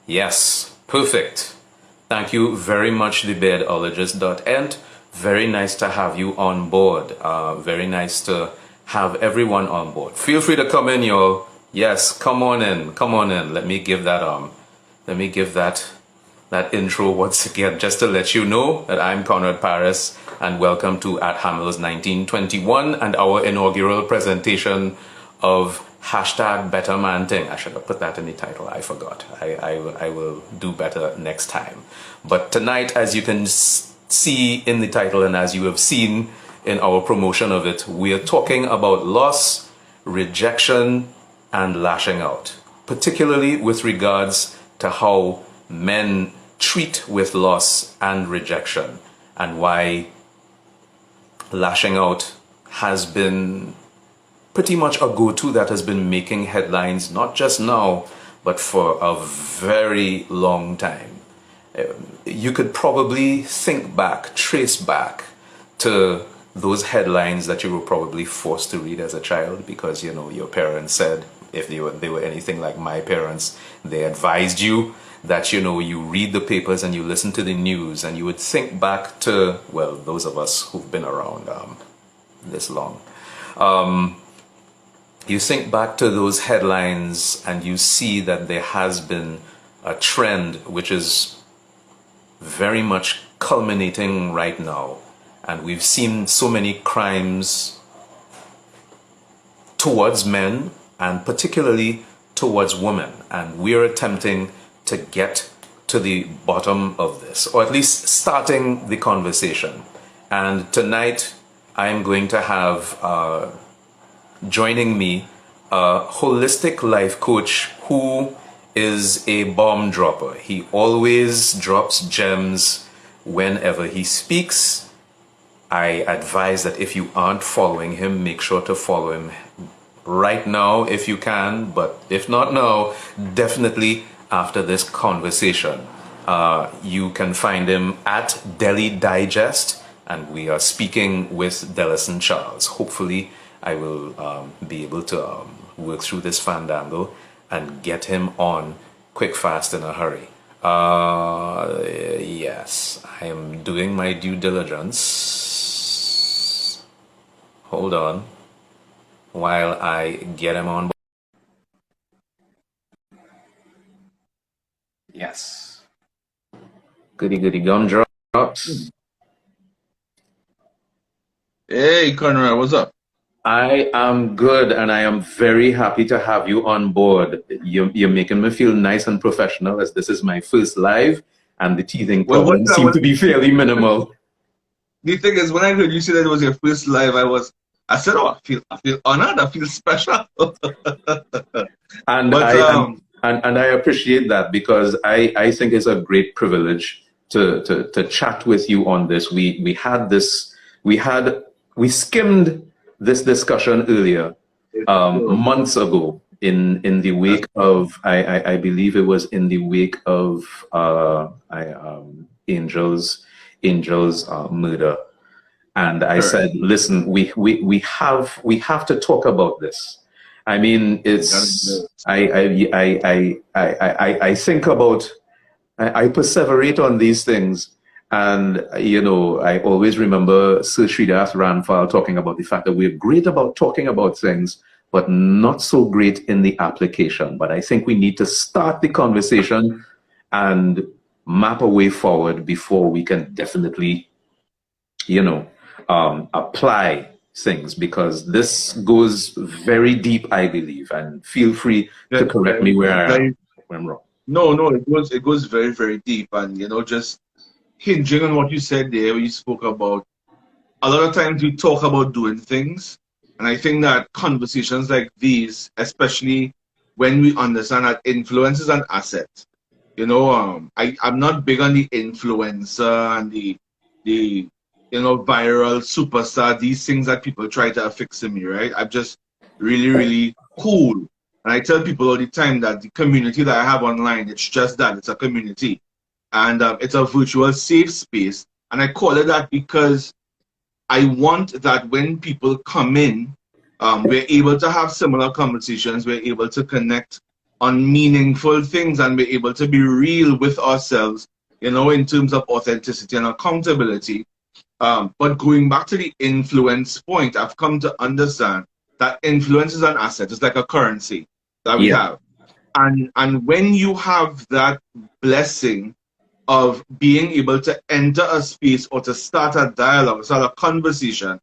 Yes, perfect. Thank you very much, the beardologist.ent. Very nice to have you on board. Very nice to have everyone on board. Feel free to come in, y'all. Yes, come on in. Come on in. Let me give that intro once again, just to let you know that I'm Conrad Parris, and welcome to at Hamil's 1921 and our inaugural presentation of hashtag Better Man Thing. I should have put that in the title. I forgot. I will do better next time. But tonight, as you can see in the title and as you have seen in our promotion of it, we are talking about loss, rejection, and lashing out, particularly with regards to how men treat with loss and rejection, and why lashing out has been pretty much a go-to that has been making headlines, not just now, but for a very long time. You could probably think back, trace back to those headlines that you were probably forced to read as a child because, you know, your parents said, if they were anything like my parents, they advised you that, you know, you read the papers and you listen to the news, and you would think back to, well, those of us who've been around this long. You think back to those headlines and you see that there has been a trend which is very much culminating right now. And we've seen so many crimes towards men and particularly towards women. And we're attempting to get to the bottom of this, or at least starting the conversation. And tonight I'm going to have joining me a holistic life coach who is a bomb dropper. He always drops gems whenever he speaks. I advise that if you aren't following him, make sure to follow him right now if you can, but if not now, definitely after this conversation. You can find him at Delhi Digest, and we are speaking with Dellison Charles. Hopefully I will be able to work through this fandango and get him on quick, fast, in a hurry. Yes, I am doing my due diligence. Hold on while I get him on board. Yes. Goody goody gumdrops. Hey, Conrad, what's up? I am good, and I am very happy to have you on board. You're making me feel nice and professional, as this is my first live, and the teething problems seem to be fairly minimal. The thing is, when I heard you say that it was your first live, I said, oh, I feel honored, I feel special. And I appreciate that, because I think it's a great privilege to chat with you on this. We skimmed this discussion earlier, months ago, in the wake of, I believe it was in the wake of Angel's murder. And I said, listen, we have to talk about this. I mean, it's I think about, I perseverate on these things. And, you know, I always remember Sir Sridhar Ranfal talking about the fact that we're great about talking about things, but not so great in the application. But I think we need to start the conversation and map a way forward before we can definitely, you know, apply things, because this goes very deep, I believe. And feel free to correct me where I'm wrong. No, it goes very, very deep. And, you know, just hinging on what you said there, where you spoke about, a lot of times we talk about doing things, and I think that conversations like these, especially when we understand that influence is an asset, you know, I'm not big on the influencer and the you know, viral superstar, these things that people try to affix to me, right? I'm just really, really cool. And I tell people all the time that the community that I have online, it's just that, it's a community. And it's a virtual safe space. And I call it that because I want that when people come in, we're able to have similar conversations, we're able to connect on meaningful things and be able to be real with ourselves, in terms of authenticity and accountability. But going back to the influence point, I've come to understand that influence is an asset. It's like a currency that we Yeah. have. And when you have that blessing of being able to enter a space or to start a dialogue, start a conversation,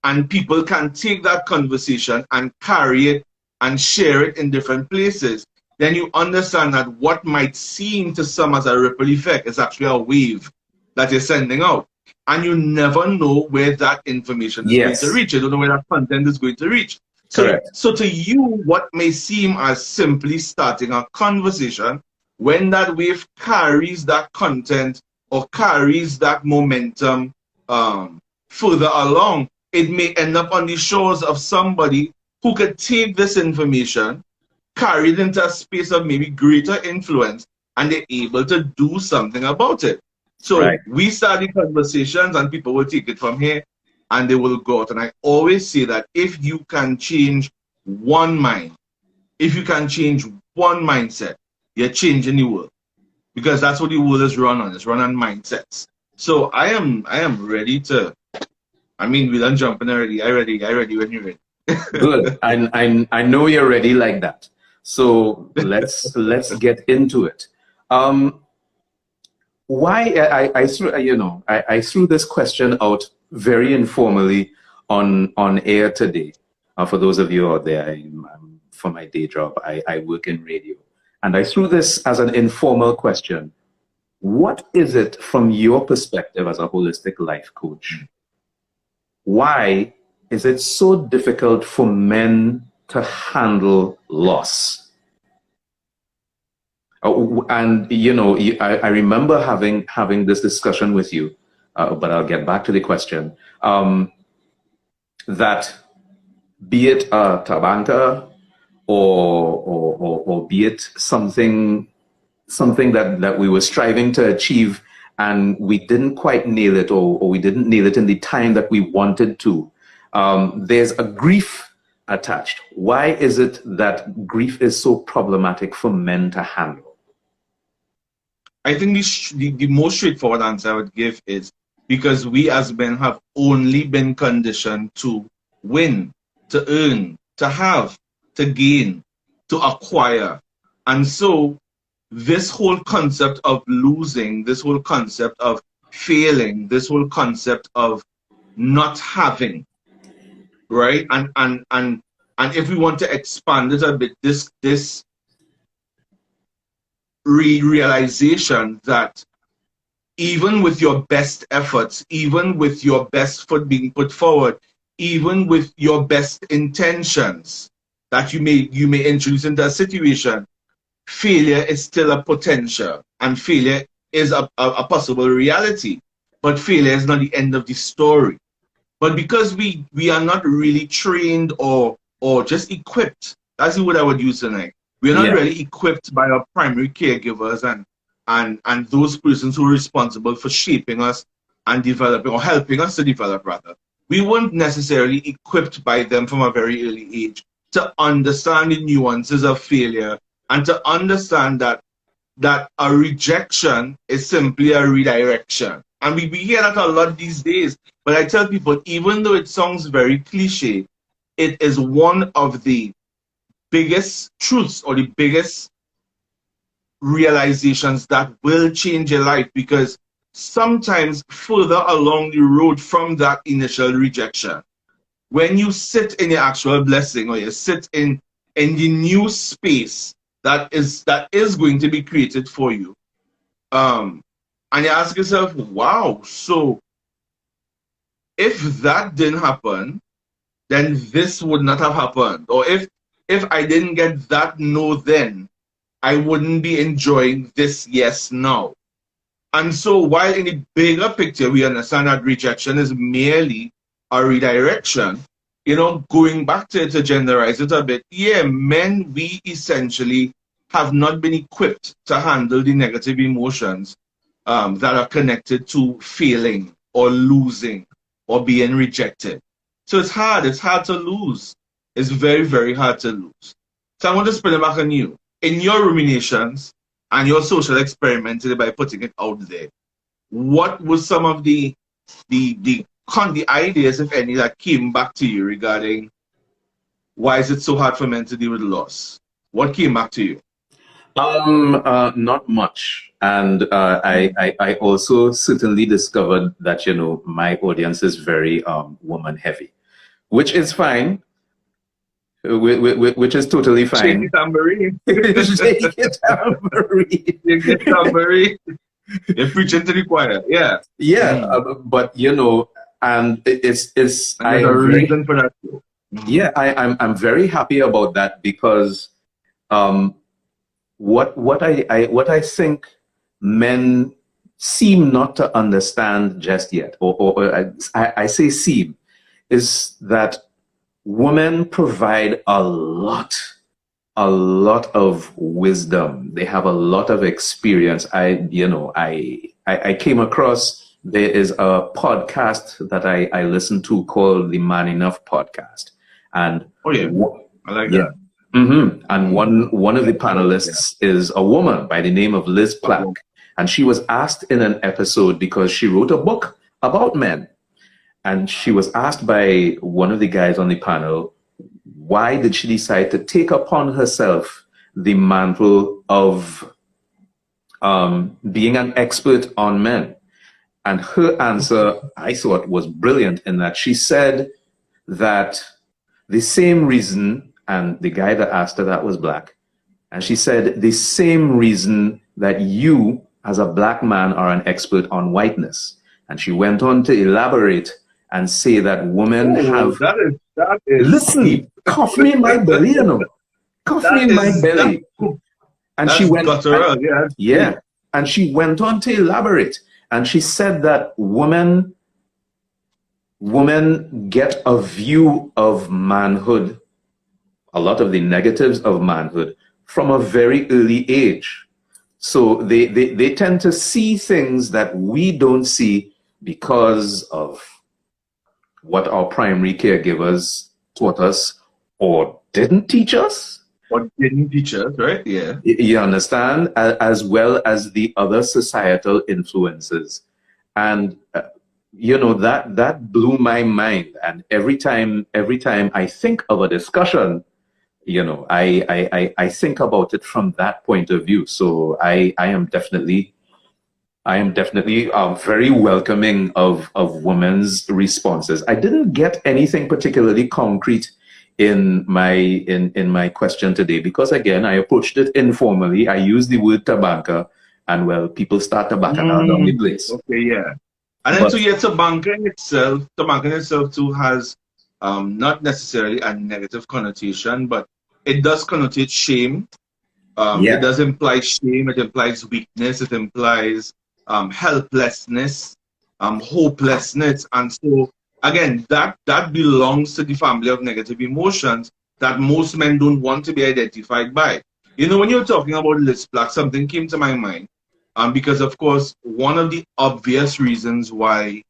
and people can take that conversation and carry it and share it in different places, then you understand that what might seem to some as a ripple effect is actually a wave that you're sending out. And you never know where that information is going to Yes. reach. You don't know where that content is going to reach. Correct. So to you, what may seem as simply starting a conversation, when that wave carries that content or carries that momentum further along, it may end up on the shores of somebody who could take this information, carry it into a space of maybe greater influence, and they're able to do something about it. So Right. we start the conversations and people will take it from here and they will go out. And I always say that if you can change one mind, if you can change one mindset, you're changing the world. Because that's what the world is run on. It's run on mindsets. So I am ready to, we done jumping already. I ready when you're ready. Good. I know you're ready like that. So let's get into it. Why I threw this question out very informally on air today. For those of you out there, for my day job, I work in radio, and I threw this as an informal question. What is it from your perspective as a holistic life coach? Why is it so difficult for men to handle loss? And I remember having this discussion with you, but I'll get back to the question. That be it a tabanka or be it something that we were striving to achieve and we didn't quite nail it, or we didn't nail it in the time that we wanted to. There's a grief attached. Why is it that grief is so problematic for men to handle? I think the most straightforward answer I would give is because we as men have only been conditioned to win, to earn, to have, to gain, to acquire. And so this whole concept of losing, this whole concept of failing, this whole concept of not having, right? And if we want to expand it a bit, this realization that even with your best efforts, even with your best foot being put forward, even with your best intentions that you may introduce into a situation, failure is still a potential and failure is a possible reality. But failure is not the end of the story. But because we are not really trained or just equipped, that's the word I would use tonight. We're not really equipped by our primary caregivers and those persons who are responsible for shaping us and developing, or helping us to develop rather. We weren't necessarily equipped by them from a very early age to understand the nuances of failure and to understand that a rejection is simply a redirection. And we hear that a lot these days. But I tell people, even though it sounds very cliche, it is one of the biggest truths or the biggest realizations that will change your life, because sometimes further along the road from that initial rejection, when you sit in your actual blessing, or you sit in the new space that is going to be created for you, and you ask yourself, wow, so if that didn't happen, then this would not have happened. Or if I didn't get that no then, I wouldn't be enjoying this yes now. And so while in the bigger picture we understand that rejection is merely a redirection, going back to genderize it a bit, men, we essentially have not been equipped to handle the negative emotions that are connected to failing or losing or being rejected. So it's hard to lose. It's very, very hard to lose. So I want to spin it back on you. in your ruminations and your social experiment by putting it out there, what was some of the ideas, if any, that came back to you regarding why is it so hard for men to deal with loss? What came back to you? Not much. And I also certainly discovered that, my audience is very woman heavy, which is fine, which is totally Shake fine. it, Anne-Marie. Shake it, Anne-Marie. Shake it, Anne-Marie. You're preaching to the choir. Yeah. Yeah, but and it's And there's a reason for that too. Yeah, I'm very happy about that because what I think men seem not to understand just yet, or I say seem, is that women provide a lot of wisdom. They have a lot of experience. I came across, there is a podcast that I listen to called the Man Enough podcast. And oh yeah, I like that. And one of the panelists is a woman by the name of Liz Plack. And she was asked in an episode, because she wrote a book about men, and she was asked by one of the guys on the panel, why did she decide to take upon herself the mantle of being an expert on men? And her answer, I thought, was brilliant, in that she said that the same reason, and the guy that asked her that was black, and she said the same reason that you as a black man are an expert on whiteness. And she went on to elaborate and say that women have... That is listen, cough me in my belly, Cough me in my belly. And she went... And she went on to elaborate. And she said that women get a view of manhood, a lot of the negatives of manhood, from a very early age. So they tend to see things that we don't see because of what our primary caregivers taught us or didn't teach us. Or didn't teach us, right? Yeah. You understand? As well as the other societal influences. And that blew my mind. And every time I think of a discussion, I think about it from that point of view. So I am definitely very welcoming of women's responses. I didn't get anything particularly concrete in my question today, because again, I approached it informally. I used the word tabanka, and well, people start tabanking around the place. Okay, yeah. And then tabanka in itself too has not necessarily a negative connotation, but it does connotate shame. It does imply shame. It implies weakness. It implies helplessness, hopelessness. And so, again, that belongs to the family of negative emotions that most men don't want to be identified by. When you're talking about Liz Black, something came to my mind. Because, of course, one of the obvious reasons why,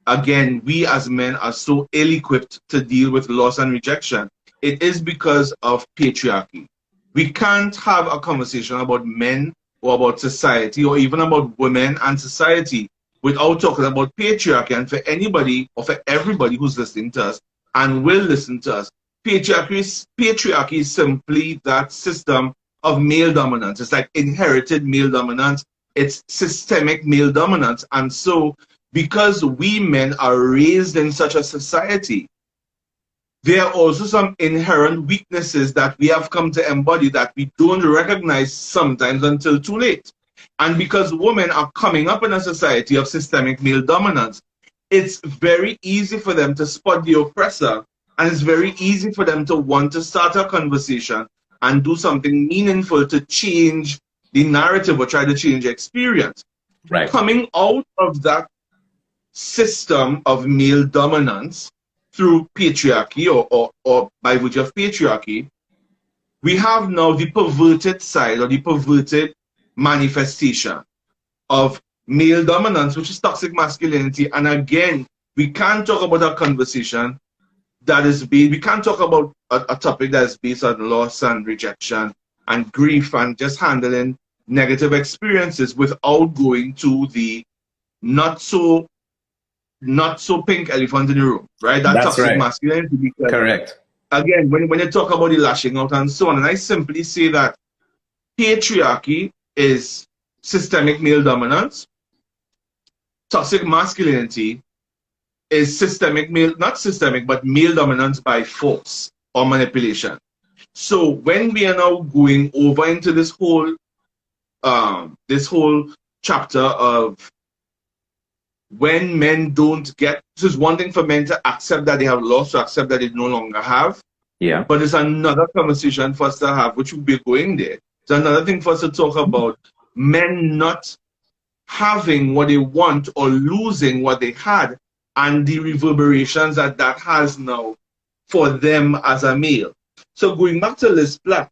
again, we as men are so ill-equipped to deal with loss and rejection, it is because of patriarchy. We can't have a conversation about men or about society or even about women and society without talking about patriarchy. And for anybody or for everybody who's listening to us and will listen to us, patriarchy is simply that system of male dominance. It's like inherited male dominance. It's systemic male dominance. And so because we men are raised in such a society, there are also some inherent weaknesses that we have come to embody that we don't recognize sometimes until too late. And because women are coming up in a society of systemic male dominance, it's very easy for them to spot the oppressor, and it's very easy for them to want to start a conversation and do something meaningful to change the narrative or try to change the experience. Right. Coming out of that system of male dominance through patriarchy or by virtue of patriarchy, we have now the perverted side or the perverted manifestation of male dominance, which is toxic masculinity. And again, we can't talk about a conversation that is based, we can't talk about a topic that is based on loss and rejection and grief and just handling negative experiences without going to the not so pink elephant in the room, right? That That's toxic right. masculinity. Because Correct. again, when you talk about the lashing out and so on, and I simply say that patriarchy is systemic male dominance. Toxic masculinity is systemic male, not systemic, but male dominance by force or manipulation. So when we are now going over into this whole chapter of when men don't get, so it's one thing for men to accept that they have lost, to accept that they no longer have, Yeah. but it's another conversation for us to have, which will be going there. It's another thing for us to talk about men not having what they want or losing what they had, and the reverberations that that has now for them as a male. So going back to Liz Black,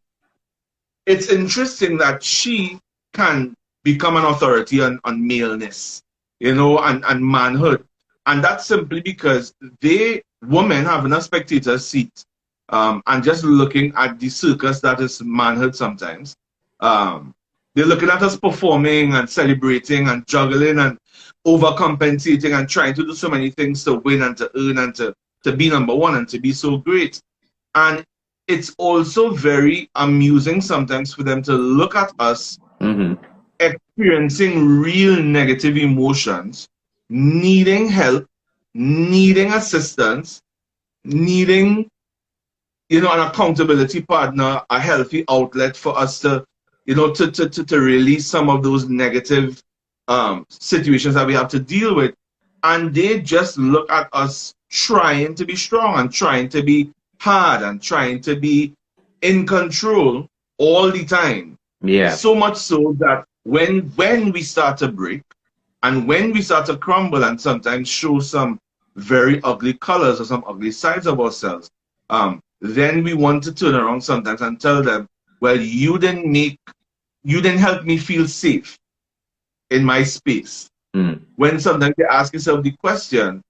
it's interesting that she can become an authority on maleness, you know, and manhood. And that's simply because women having a spectator seat, and just looking at the circus that is manhood sometimes. They're looking at us performing and celebrating and juggling and overcompensating and trying to do so many things to win and to earn and to be number one and to be so great. And it's also very amusing sometimes for them to look at us experiencing real negative emotions, needing help, needing assistance, needing, you know, an accountability partner, a healthy outlet for us to, you know, to release some of those negative situations that we have to deal with. And they just look at us trying to be strong and trying to be hard and trying to be in control all the time. Yeah. So much so that when we start to break and when we start to crumble and sometimes show some very ugly colors or some ugly sides of ourselves, then we want to turn around sometimes and tell them, well, you didn't help me feel safe in my space. When sometimes you ask yourself the question,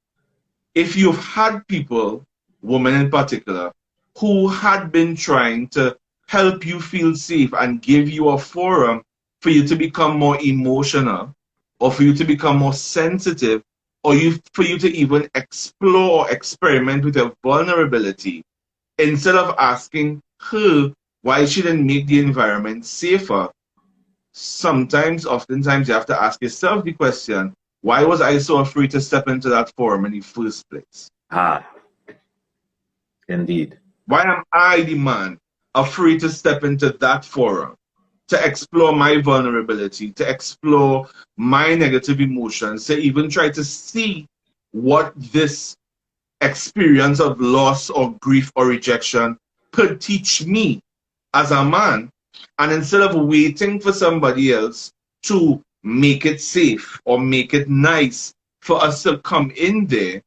if you've had people, women in particular, who had been trying to help you feel safe and give you a forum for you to become more emotional, or for you to become more sensitive, or for you to even explore or experiment with your vulnerability, instead of asking her why she didn't make the environment safer, oftentimes you have to ask yourself the question, why was I so afraid to step into that forum in the first place? Indeed. Why am I, the man, afraid to step into that forum, to explore my vulnerability, to explore my negative emotions, to even try to see what this experience of loss or grief or rejection could teach me as a man? And instead of waiting for somebody else to make it safe or make it nice for us to come in there,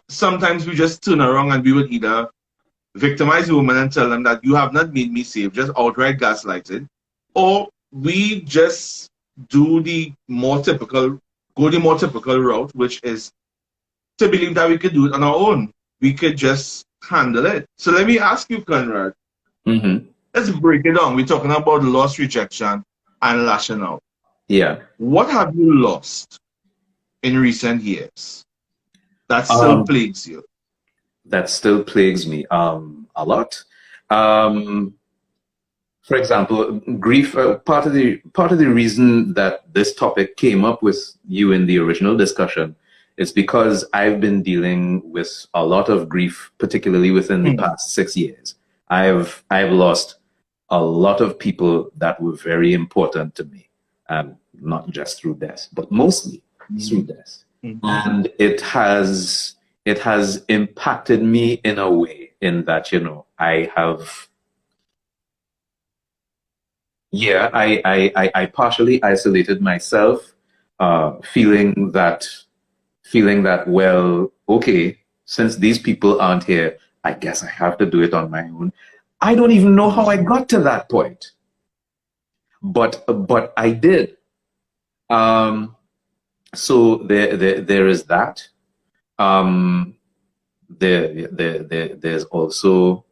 sometimes we just turn around and we would either victimize the woman and tell them that you have not made me safe, just outright gaslighted, or we just go the more typical route, which is to believe that we could do it on our own. We could just handle it. So let me ask you, Conrad. Let's break it down. We're talking about loss, rejection, and lashing out. Yeah. What have you lost in recent years that still plagues you? That still plagues me a lot. For example, grief. Part of the reason that this topic came up with you in the original discussion is because I've been dealing with a lot of grief, particularly within the past 6 years. I've lost a lot of people that were very important to me, not just through death, but mostly through death. And it has impacted me in a way in that, you know, I partially isolated myself, feeling that, well, okay, since these people aren't here, I guess I have to do it on my own. I don't even know how I got to that point, but I did. So there is that. There's also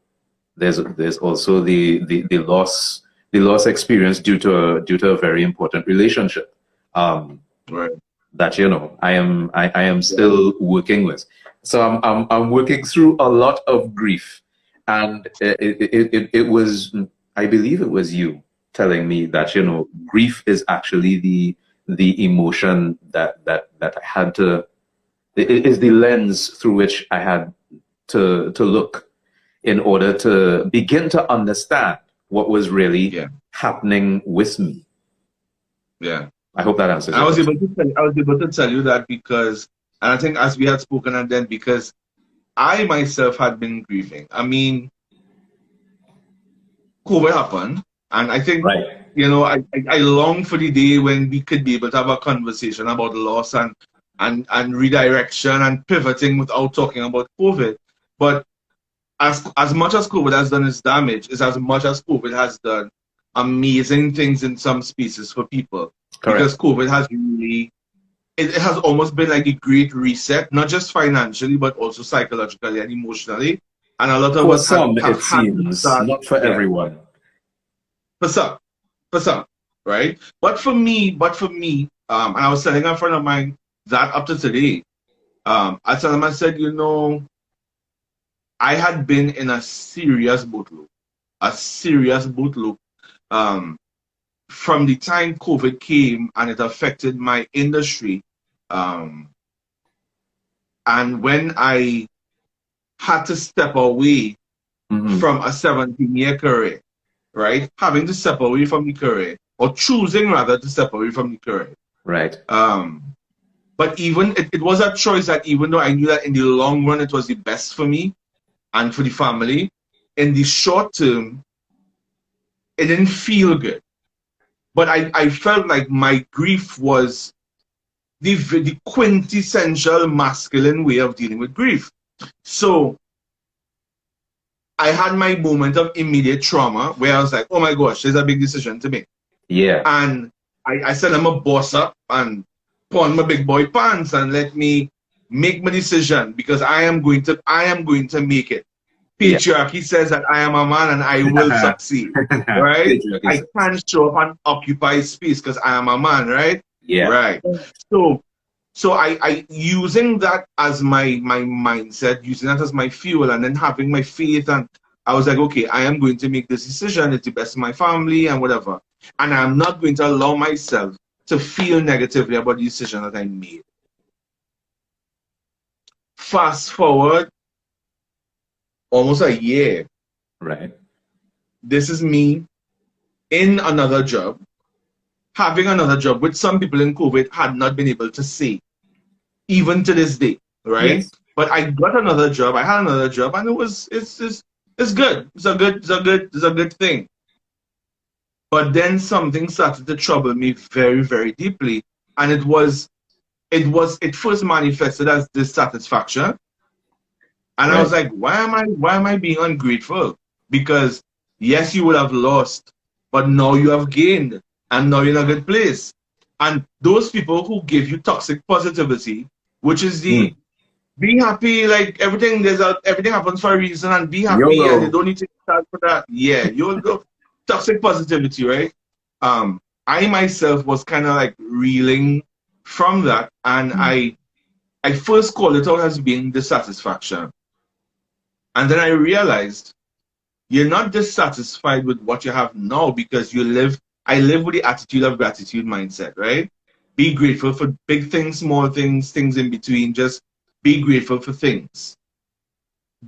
the loss the loss experienced due to a very important relationship. Right. That I am Yeah. still working with. So I'm working through a lot of grief, and it was, I believe it was you telling me that grief is actually the emotion that I had to, it is the lens through which I had to look in order to begin to understand what was really Yeah. happening with me. Yeah. I hope that answers I your was question. able to tell, I was able to tell you that because, and I think as we had spoken, and then because I myself had been grieving. I mean, COVID happened, and I think, Right. I long for the day when we could be able to have a conversation about loss and redirection and pivoting without talking about COVID. But as much as COVID has done its damage, is as much as COVID has done amazing things in some spaces for people. Because Correct. COVID has really, it has almost been like a great reset, not just financially, but also psychologically and emotionally. And a lot of For us some, have it had to seems, start, not for yeah, everyone. for some, for some, right? But for me, and I was telling a friend of mine that up to today, I told him, I said, I had been in a serious boot loop, um, from the time COVID came and it affected my industry. Um, and when I had to step away Hmm. from a 17-year career, right? Having to step away from the career, or choosing rather to step away from the career. Right. Um, but even it was a choice that even though I knew that in the long run it was the best for me and for the family, in the short term, it didn't feel good. But I felt like my grief was the quintessential masculine way of dealing with grief. So I had my moment of immediate trauma where I was like, oh my gosh, there's a big decision to make. Yeah. And I said, I'm a boss up and put on my big boy pants and let me make my decision because I am going to make it. Yeah. Patriarchy says that I am a man and I will succeed, right? Patriarchy I says. can't show up and occupy space because I am a man, right? Yeah. Right. So I using that as my mindset, using that as my fuel, and then having my faith, and I was like, okay, I am going to make this decision. It's the best of my family and whatever, and I'm not going to allow myself to feel negatively about the decision that I made. Fast forward almost a year. Right. This is me in another job, having another job, which some people in COVID had not been able to say, even to this day, right? Yes. But I got another job. I had another job, and it's good. It's a good thing. But then something started to trouble me very very deeply, and it first manifested as dissatisfaction, and I was Right. like, why am I being ungrateful? Because yes, you would have lost, but now you have gained, and now you're in a good place. And those people who give you toxic positivity, which is the Mm. be happy, like everything happens for a reason, and be happy, and you YOLO. don't need to start for that. Yeah, you'll go toxic positivity, right? I myself was kind of like reeling from that, and Mm. I first called it out as being dissatisfaction, and then I realized you're not dissatisfied with what you have now because I live with the attitude of gratitude mindset, right? Be grateful for big things, small things, things in between. Just be grateful for things.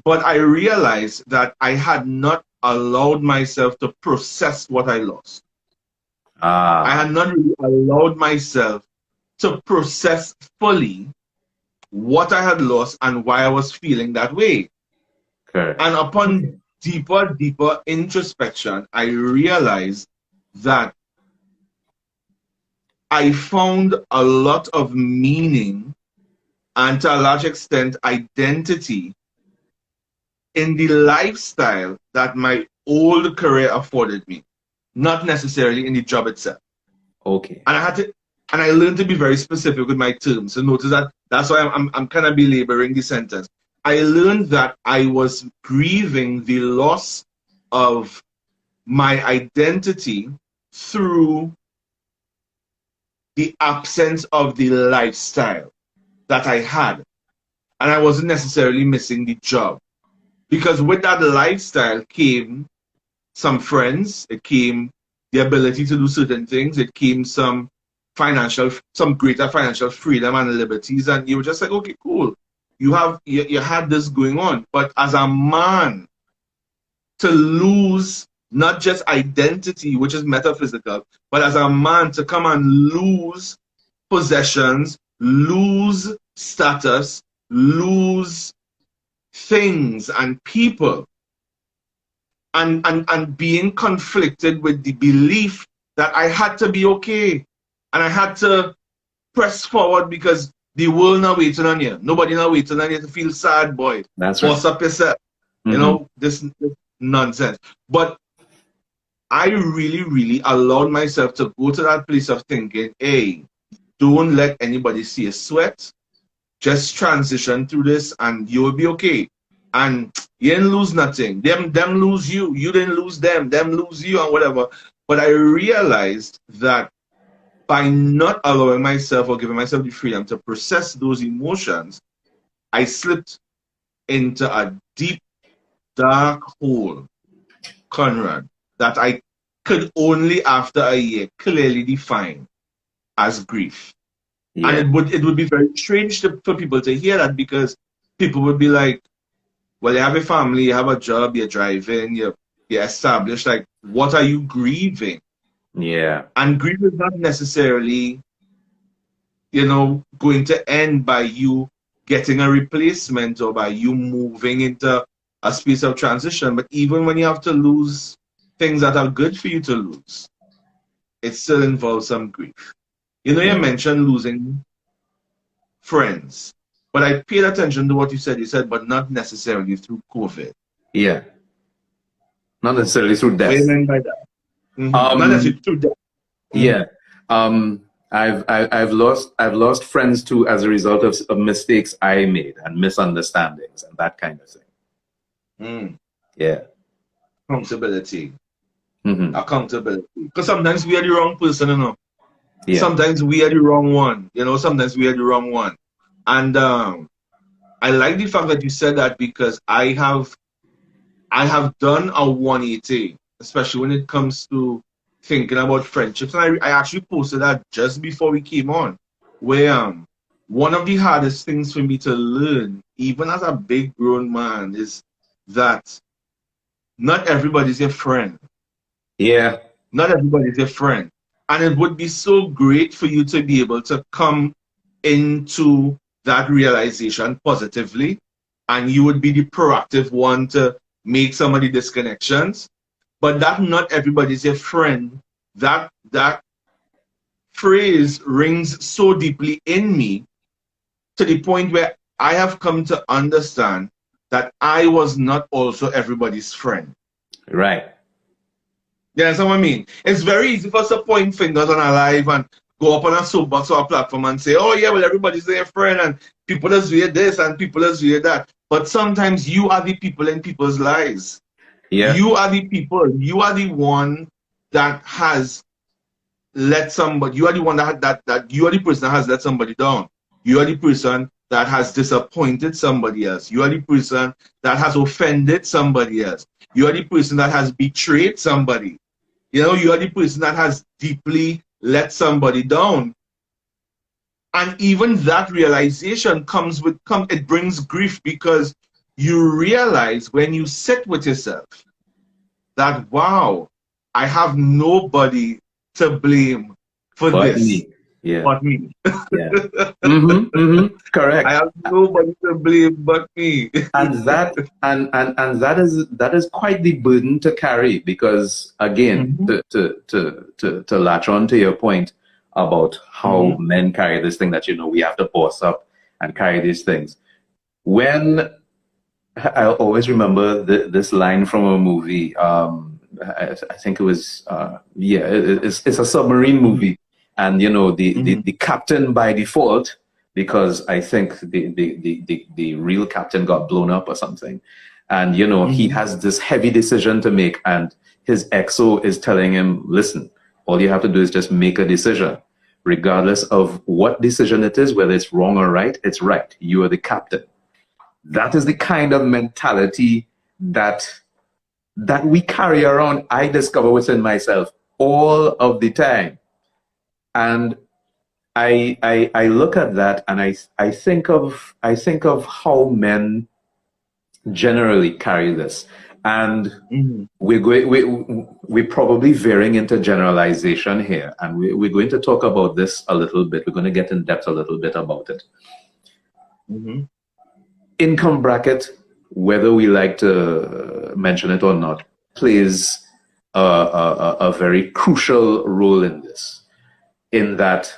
But I realized that I had not allowed myself to process what I lost. I Ah. had not really allowed myself to process fully what I had lost and why I was feeling that way. Correct. And upon Okay. deeper introspection, I realized that I found a lot of meaning and to a large extent identity in the lifestyle that my old career afforded me, not necessarily in the job itself. Okay. And I learned to be very specific with my terms. So notice that that's why I'm kind of belaboring the sentence. I learned that I was grieving the loss of my identity through the absence of the lifestyle that I had. And I wasn't necessarily missing the job. Because with that lifestyle came some friends, it came the ability to do certain things, it came some greater financial freedom and liberties, and you were just like, okay, cool. You had this going on. But as a man, to lose not just identity, which is metaphysical, but as a man to come and lose possessions, lose status, lose things and people, and being conflicted with the belief that I had to be okay and I had to press forward because the world not waiting on you. Nobody not waiting on you to feel sad, boy. That's Force right. up yourself. You know, this nonsense. But I really, really allowed myself to go to that place of thinking, hey, don't let anybody see you sweat. Just transition through this and you'll be okay. And you didn't lose nothing. Them lose you. You didn't lose them. Them lose you and whatever. But I realized that by not allowing myself or giving myself the freedom to process those emotions, I slipped into a deep, dark hole, Conrad, that I could only after a year clearly define as grief. Yeah. And it would be very strange for people to hear that, because people would be like, well, you have a family, you have a job, you're driving, you're established. Like, what are you grieving? Yeah. And grief is not necessarily, going to end by you getting a replacement or by you moving into a space of transition. But even when you have to lose things that are good for you to lose, it still involves some grief. You mentioned losing friends, but I paid attention to what you said. You said, but not necessarily through COVID. Yeah. Not necessarily through death. What do you mean by that? Not necessarily through death. Yeah. I've lost friends too as a result of mistakes I made and misunderstandings and that kind of thing. Yeah. Accountability. Accountability. Because sometimes we are the wrong person, Yeah. Sometimes we are the wrong one. Sometimes we are the wrong one. And I like the fact that you said that, because I have done a 180, especially when it comes to thinking about friendships. And I actually posted that just before we came on, where one of the hardest things for me to learn, even as a big grown man, is that not everybody's your friend. Yeah. Not everybody's your friend. And it would be so great for you to be able to come into that realization positively, and you would be the proactive one to make some of the disconnections. But that not everybody's your friend, that phrase rings so deeply in me, to the point where I have come to understand that I was not also everybody's friend. Right. You understand what I mean? It's very easy for us to point fingers on our life and go up on a soapbox or a platform and say, oh yeah, well, everybody's their friend and people is doing this and people is doing that. But sometimes you are the people in people's lives. Yeah. You are the people. You are the one that has let somebody, you are the one that you are the person that has let somebody down. You are the person that has disappointed somebody else. You are the person that has offended somebody else. You are the person that has betrayed somebody. You are the person that has deeply let somebody down. And even that realization it brings grief, because you realize when you sit with yourself that, wow, I have nobody to blame for but this. Me. Yeah. But me. Yeah. Correct. I have nobody to blame but me. And that is quite the burden to carry, because again, to latch on to your point about how men carry this thing that we have to boss up and carry these things. When I always remember this line from a movie. I think it was it's a submarine movie, and the captain by default, because I think the real captain got blown up or something, and he has this heavy decision to make, and his XO is telling him, listen, all you have to do is just make a decision. Regardless of what decision it is, whether it's wrong or right, it's right. You are the captain. That is the kind of mentality that we carry around, I discover within myself all of the time. And I look at that and I think of how men generally carry this. And we're probably veering into generalization here. And we're going to talk about this a little bit. We're going to get in depth a little bit about it. Income bracket, whether we like to mention it or not, plays a very crucial role in this. In that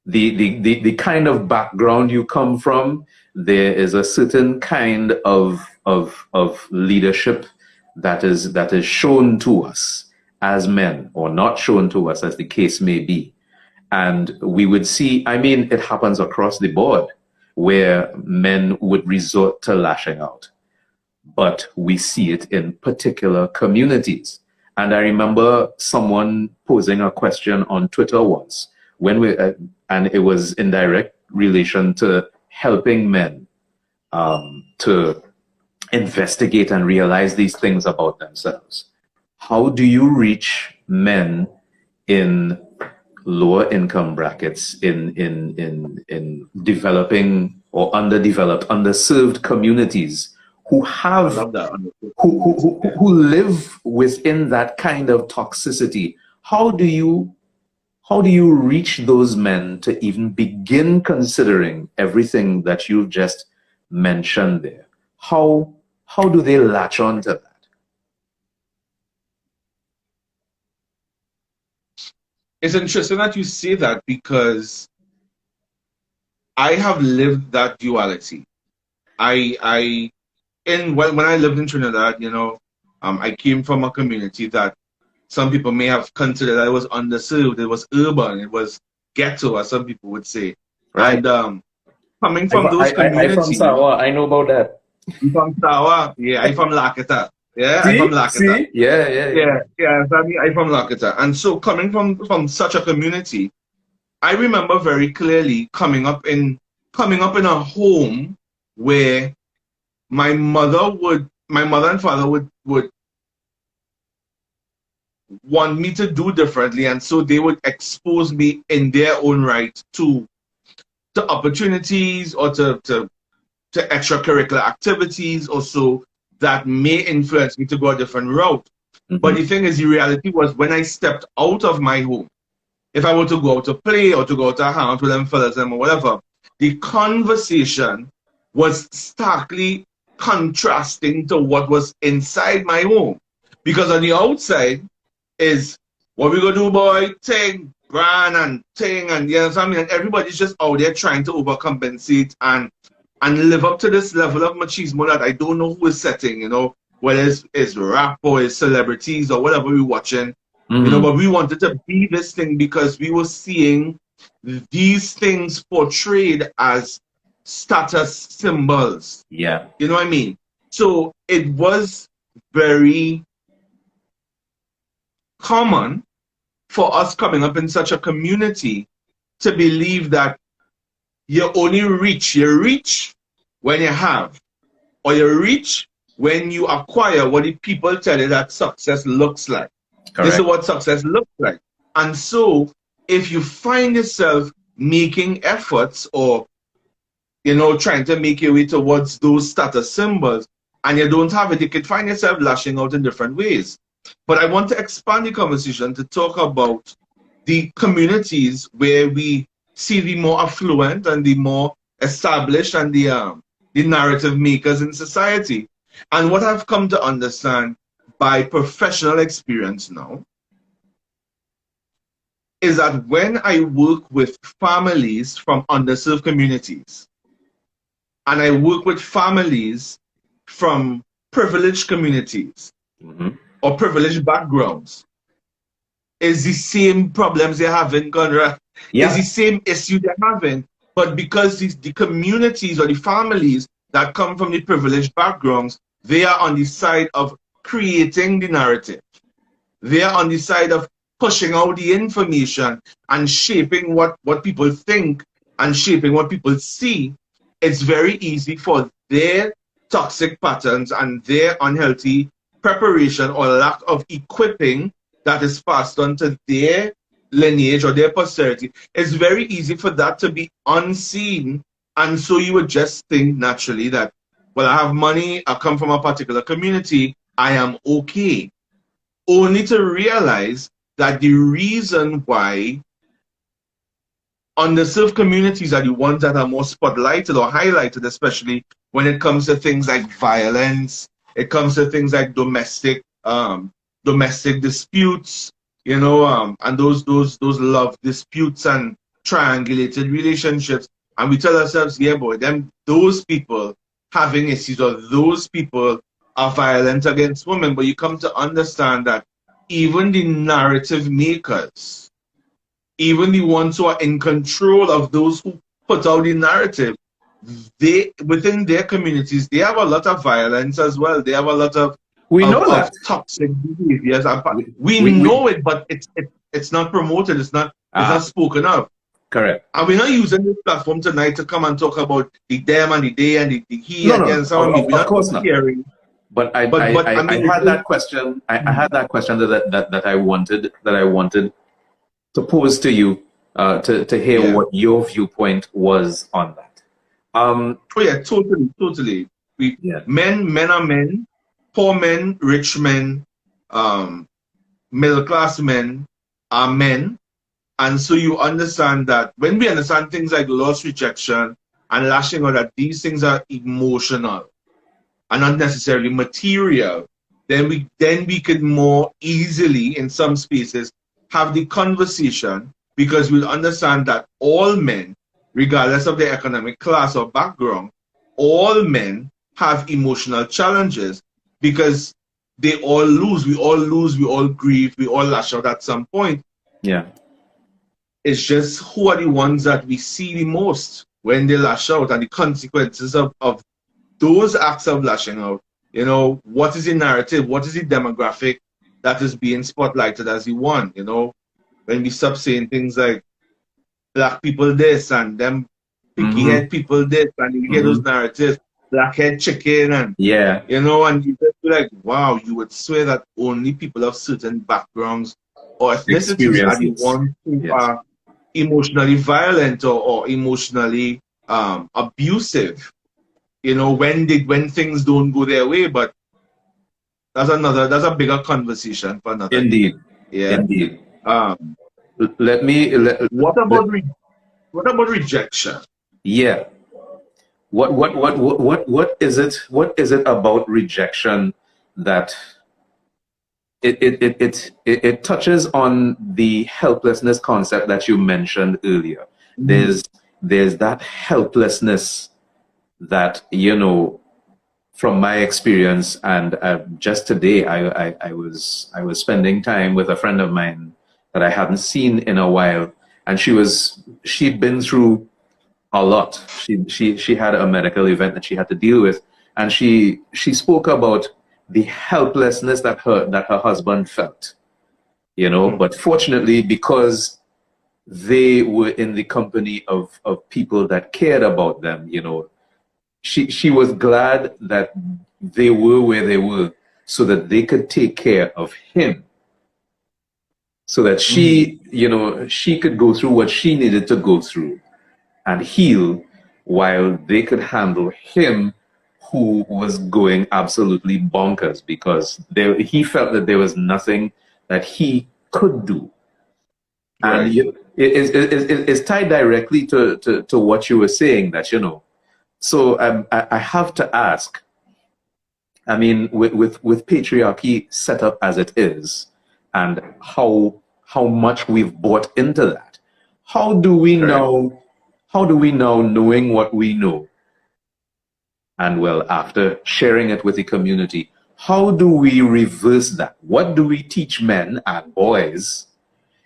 the kind of background you come from, there is a certain kind of leadership that is shown to us as men, or not shown to us, as the case may be. And we would see, I mean, it happens across the board, where men would resort to lashing out. But we see it in particular communities. And I remember someone posing a question on Twitter once, and it was in direct relation to helping men to investigate and realize these things about themselves. How do you reach men in lower income brackets, in developing or underdeveloped, underserved communities who have who live within that kind of toxicity? How do you reach those men to even begin considering everything that you've just mentioned there? How do they latch on to that? It's interesting that you say that, because I have lived that duality. When I lived in Trinidad, I came from a community that some people may have considered that it was underserved, it was urban, it was ghetto, as some people would say. Right. And coming from those communities. I'm from Sawa, I know about that. I'm from Sawa, yeah, I'm from Lakota. Yeah, see? I'm from Lakota. See? Yeah. So I'm from Lakota. And so coming from such a community, I remember very clearly coming up in a home where my mother and father would want me to do differently, and so they would expose me in their own right to opportunities or to extracurricular activities or so that may influence me to go a different route. But the thing is, the reality was, when I stepped out of my home, if I were to go out to play or to go out to hang out with them fellas or whatever, the conversation was starkly contrasting to what was inside my home. Because on the outside is, what we gonna do, boy? Ting, brand and ting, and you know what I mean? And everybody's just out there trying to overcompensate and live up to this level of machismo that I don't know who is setting, whether it's rap or it's celebrities or whatever we're watching. But we wanted to be this thing because we were seeing these things portrayed as status symbols. Yeah. You know what I mean? So it was very common for us coming up in such a community to believe that you only reach when you have, or you reach when you acquire what the people tell you that success looks like. Correct. This is what success looks like. And so if you find yourself making efforts or trying to make your way towards those status symbols and you don't have it, you can find yourself lashing out in different ways. But I want to expand the conversation to talk about the communities where we see the more affluent and the more established and the narrative makers in society. And what I've come to understand by professional experience now is that when I work with families from underserved communities and I work with families from privileged communities or privileged backgrounds, it's the same problems they're having, Conrad. Yeah. It's the same issue they're having, but because the communities or the families that come from the privileged backgrounds, they are on the side of creating the narrative. They are on the side of pushing out the information and shaping what people think and shaping what people see. It's very easy for their toxic patterns and their unhealthy preparation or lack of equipping that is passed on to their lineage or their posterity. It's very easy for that to be unseen. And so you would just think naturally that, well, I have money, I come from a particular community, I am okay. Only to realize that the reason why underserved communities are the ones that are more spotlighted or highlighted, especially when it comes to things like violence, it comes to things like domestic disputes, you know, and those love disputes and triangulated relationships. And we tell ourselves, yeah, boy, those people having issues or those people are violent against women. But you come to understand that even the narrative makers, even the ones who are in control of those who put out the narrative, they within their communities, they have a lot of violence as well. They have a lot of toxic behaviors. We know it, but it's not promoted. It's not spoken of. Correct. And we're not using this platform tonight to come and talk about the them and the they and the he and some of of course not. But I had that question. I had that question that I wanted to pose to you to hear what your viewpoint was on that. Oh yeah, totally. Men are men, poor men, rich men, middle class men are men. And so you understand that when we understand things like loss, rejection, and lashing, or that these things are emotional and not necessarily material, then we could more easily, in some spaces, have the conversation, because we'll understand that all men, regardless of their economic class or background, all men have emotional challenges, because they all lose, we all grieve, we all lash out at some point. Yeah. It's just who are the ones that we see the most when they lash out, and the consequences of those acts of lashing out. You know, what is the narrative? What is the demographic that is being spotlighted as the one? You know, when we stop saying things like black people this and them picky head people this, and you hear those narratives, blackhead chicken, and you know, and you just be like, wow, you would swear that only people of certain backgrounds or ethnicities are the ones who are emotionally violent or emotionally abusive, you know, when things don't go their way. But that's a bigger conversation for another Indeed. day. Indeed. What about rejection? Yeah. What is it about rejection that it touches on the helplessness concept that you mentioned earlier? There's that helplessness that, you know, from my experience, and just today I was spending time with a friend of mine that I hadn't seen in a while, and she'd been through a lot. She had a medical event that she had to deal with, and she spoke about the helplessness that her husband felt, you know. But fortunately, because they were in the company of people that cared about them, you know, she was glad that they were where they were so that they could take care of him, so that she, you know, she could go through what she needed to go through and heal, while they could handle him, who was going absolutely bonkers because he felt that there was nothing that he could do. And it's tied directly to what you were saying, that, you know. So I have to ask, I mean, with patriarchy set up as it is, and how much we've bought into that, how do we now, knowing what we know, and well, after sharing it with the community, how do we reverse that? What do we teach men and boys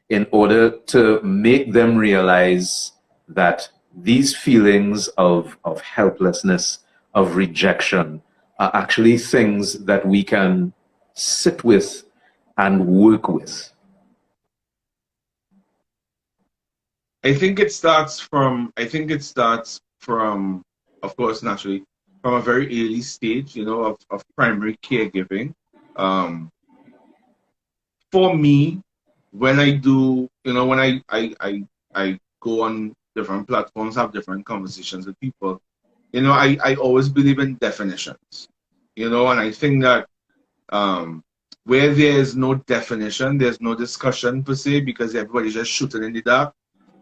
in order to make them realize that these feelings of helplessness, of rejection, are actually things that we can sit with and work with? I think it starts from, of course, naturally, from a very early stage, of primary caregiving. Um, for me, when I do, when I go on different platforms, have different conversations with people, I always believe in definitions, and I think that where there is no definition, there's no discussion per se, because everybody's just shooting in the dark.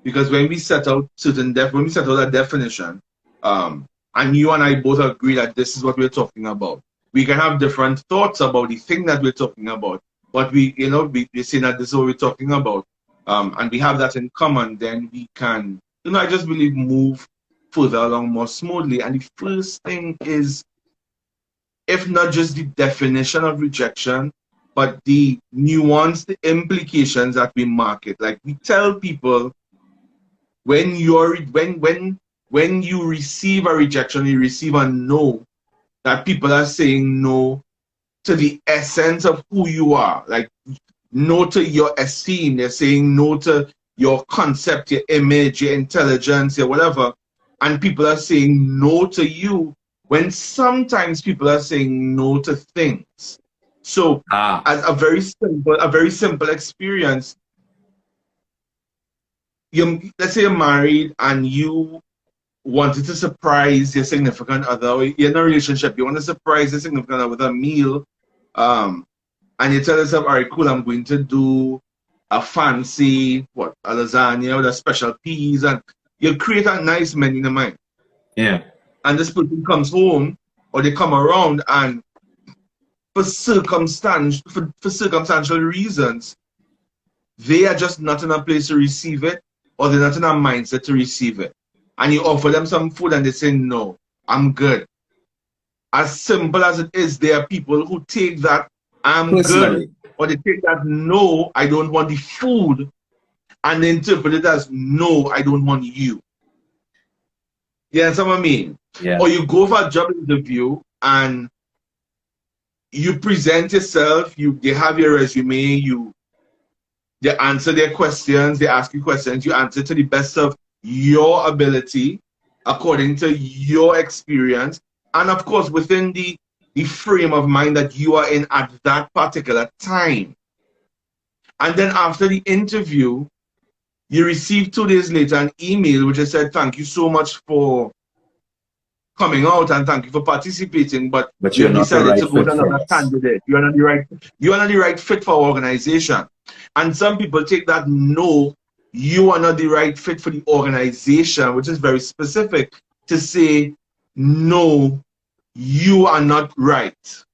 Because when we set out when we set out a definition, and you and I both agree that this is what we're talking about, we can have different thoughts about the thing that we're talking about, but we say that this is what we're talking about, and we have that in common, then we can, I just believe, move further along more smoothly. And the first thing is, if not just the definition of rejection, but the nuance, the implications that we market. Like, we tell people, when you receive a rejection, you receive a no, that people are saying no to the essence of who you are. Like, no to your esteem. They're saying no to your concept, your image, your intelligence, your whatever. And people are saying no to you, when sometimes people are saying no to things. So as a very simple experience, let's say you're married and you wanted to surprise your significant other, or you're in a relationship, you want to surprise your significant other with a meal, and you tell yourself, all right, cool, I'm going to do a fancy, a lasagna with a special peas, and you create a nice menu in the mind. Yeah. And this person comes home, or they come around, and for circumstantial reasons, they are just not in a place to receive it, or they're not in a mindset to receive it. And you offer them some food and they say, no, I'm good. As simple as it is, there are people who take that I'm Personally. good, or they take that no, I don't want the food, and they interpret it as no, I don't want you. You understand what I mean? Yeah. Or you go for a job interview and you present yourself, they have your resume, they answer their questions, they ask you questions, you answer to the best of your ability, according to your experience, and of course within the frame of mind that you are in at that particular time. And then after the interview, you receive 2 days later an email which has said, thank you so much for coming out and thank you for participating, but you're not decided the right to go fit to another for us. candidate. You are not the right fit for our organization. And some people take that no, you are not the right fit for the organization, which is very specific, to say no, you are not right.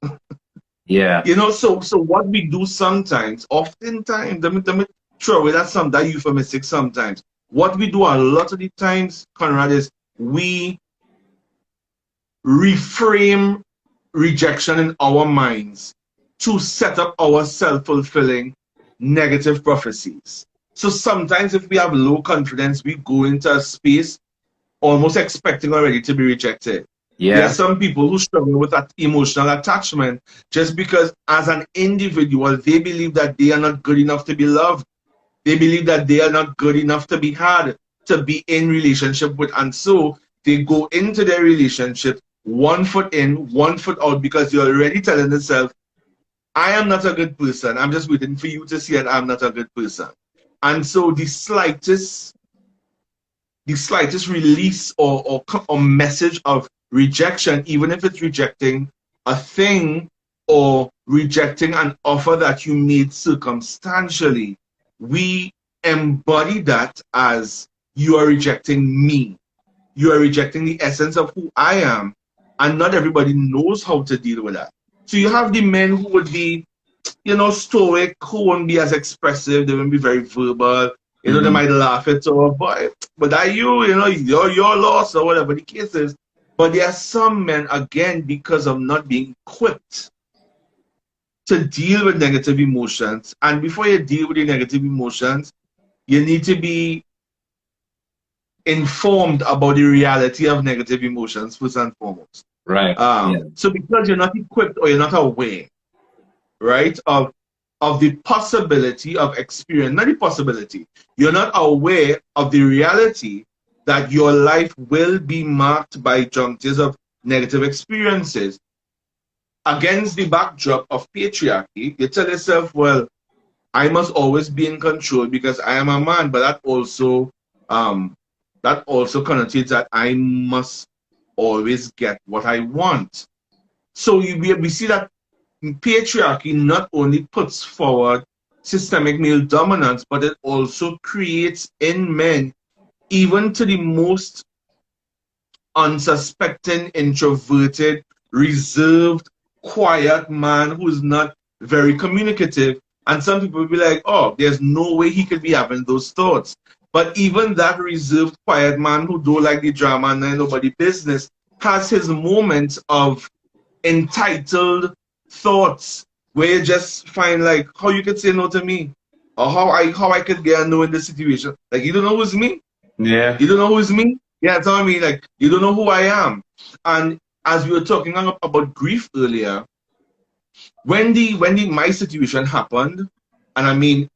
Yeah. So what we do sometimes, oftentimes, let me throw away that euphemistic sometimes. What we do a lot of the times, Conrad, is we reframe rejection in our minds to set up our self-fulfilling negative prophecies. So sometimes if we have low confidence, we go into a space almost expecting already to be rejected. Yeah. There are some people who struggle with that emotional attachment just because as an individual, they believe that they are not good enough to be loved. They believe that they are not good enough to be had, to be in relationship with. And so they go into their relationship 1 foot in, 1 foot out, because you're already telling yourself, I am not a good person. I'm just waiting for you to see that I'm not a good person. And so the slightest release or message of rejection, even if it's rejecting a thing or rejecting an offer that you made circumstantially, we embody that as you are rejecting me. You are rejecting the essence of who I am, and not everybody knows how to deal with that. So you have the men who would be, stoic, who won't be as expressive, they won't be very verbal, they might laugh it off, but are you, you're lost, or whatever the case is. But there are some men, again, because of not being equipped to deal with negative emotions. And before you deal with the negative emotions, you need to be informed about the reality of negative emotions, first and foremost. Right. So because you're not equipped or you're not aware, right? Of the possibility of experience, not the possibility. You're not aware of the reality that your life will be marked by junctures of negative experiences. Against the backdrop of patriarchy, you tell yourself, well, I must always be in control because I am a man, but um, that also connotates that I must always get what I want. So we see that patriarchy not only puts forward systemic male dominance, but it also creates in men, even to the most unsuspecting, introverted, reserved, quiet man who's not very communicative. And some people will be like, oh, there's no way he could be having those thoughts. But even that reserved, quiet man who don't like the drama and nobody business has his moments of entitled thoughts where you just find like how you could say no to me, or how I could get a no in this situation. Like, you don't know who's me? Yeah. You don't know who's me? Yeah, that's what I mean. Like, you don't know who I am. And as we were talking about grief earlier, when the my situation happened, and I mean,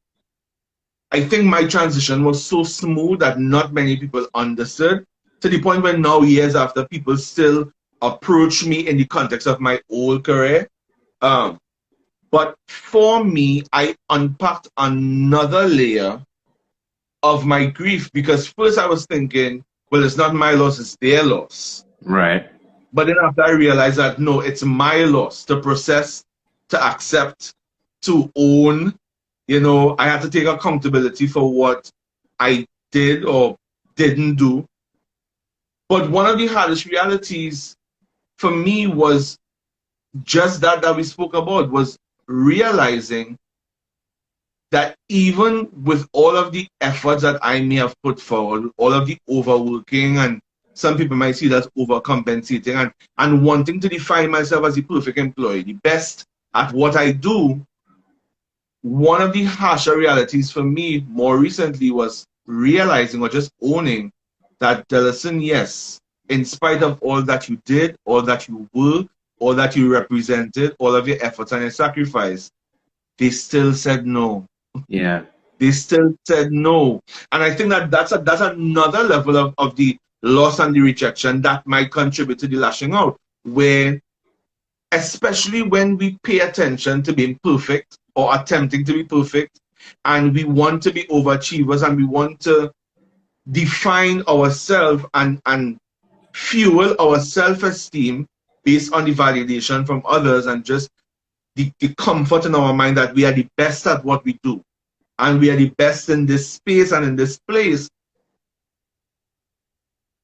I think my transition was so smooth that not many people understood, to the point where now, years after, people still approach me in the context of my old career. Um, but for me, I unpacked another layer of my grief, because first I was thinking, well, it's not my loss, it's their loss. Right. But then after I realized that, no, it's my loss to process, to accept, to own. You know, I had to take accountability for what I did or didn't do. But one of the hardest realities for me was just that we spoke about, was realizing that even with all of the efforts that I may have put forward, all of the overworking, and some people might see that as overcompensating, and wanting to define myself as the perfect employee, the best at what I do, one of the harsher realities for me more recently was realizing, or just owning, that Dellison, yes, in spite of all that you did, all that you were, all that you represented, all of your efforts and your sacrifice, they still said no. Yeah. They still said no. And I think that that's another level of the loss and the rejection that might contribute to the lashing out, where especially when we pay attention to being perfect or attempting to be perfect, and we want to be overachievers, and we want to define ourselves and fuel our self-esteem based on the validation from others, and just the comfort in our mind that we are the best at what we do, and we are the best in this space and in this place.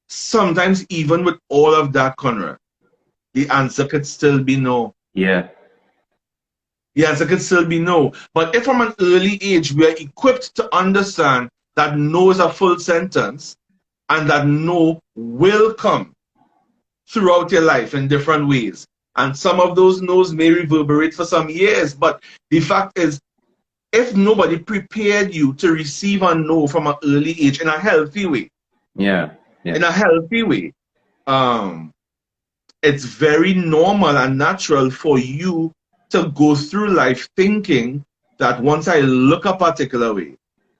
Sometimes even with all of that, Conrad, the answer could still be no. Yeah. The answer could still be no. But if from an early age we are equipped to understand that no is a full sentence, and that no will come throughout your life in different ways, and some of those no's may reverberate for some years, but the fact is, if nobody prepared you to receive a no from an early age in a healthy way, Yeah. in a healthy way, it's very normal and natural for you to go through life thinking that once I look a particular way,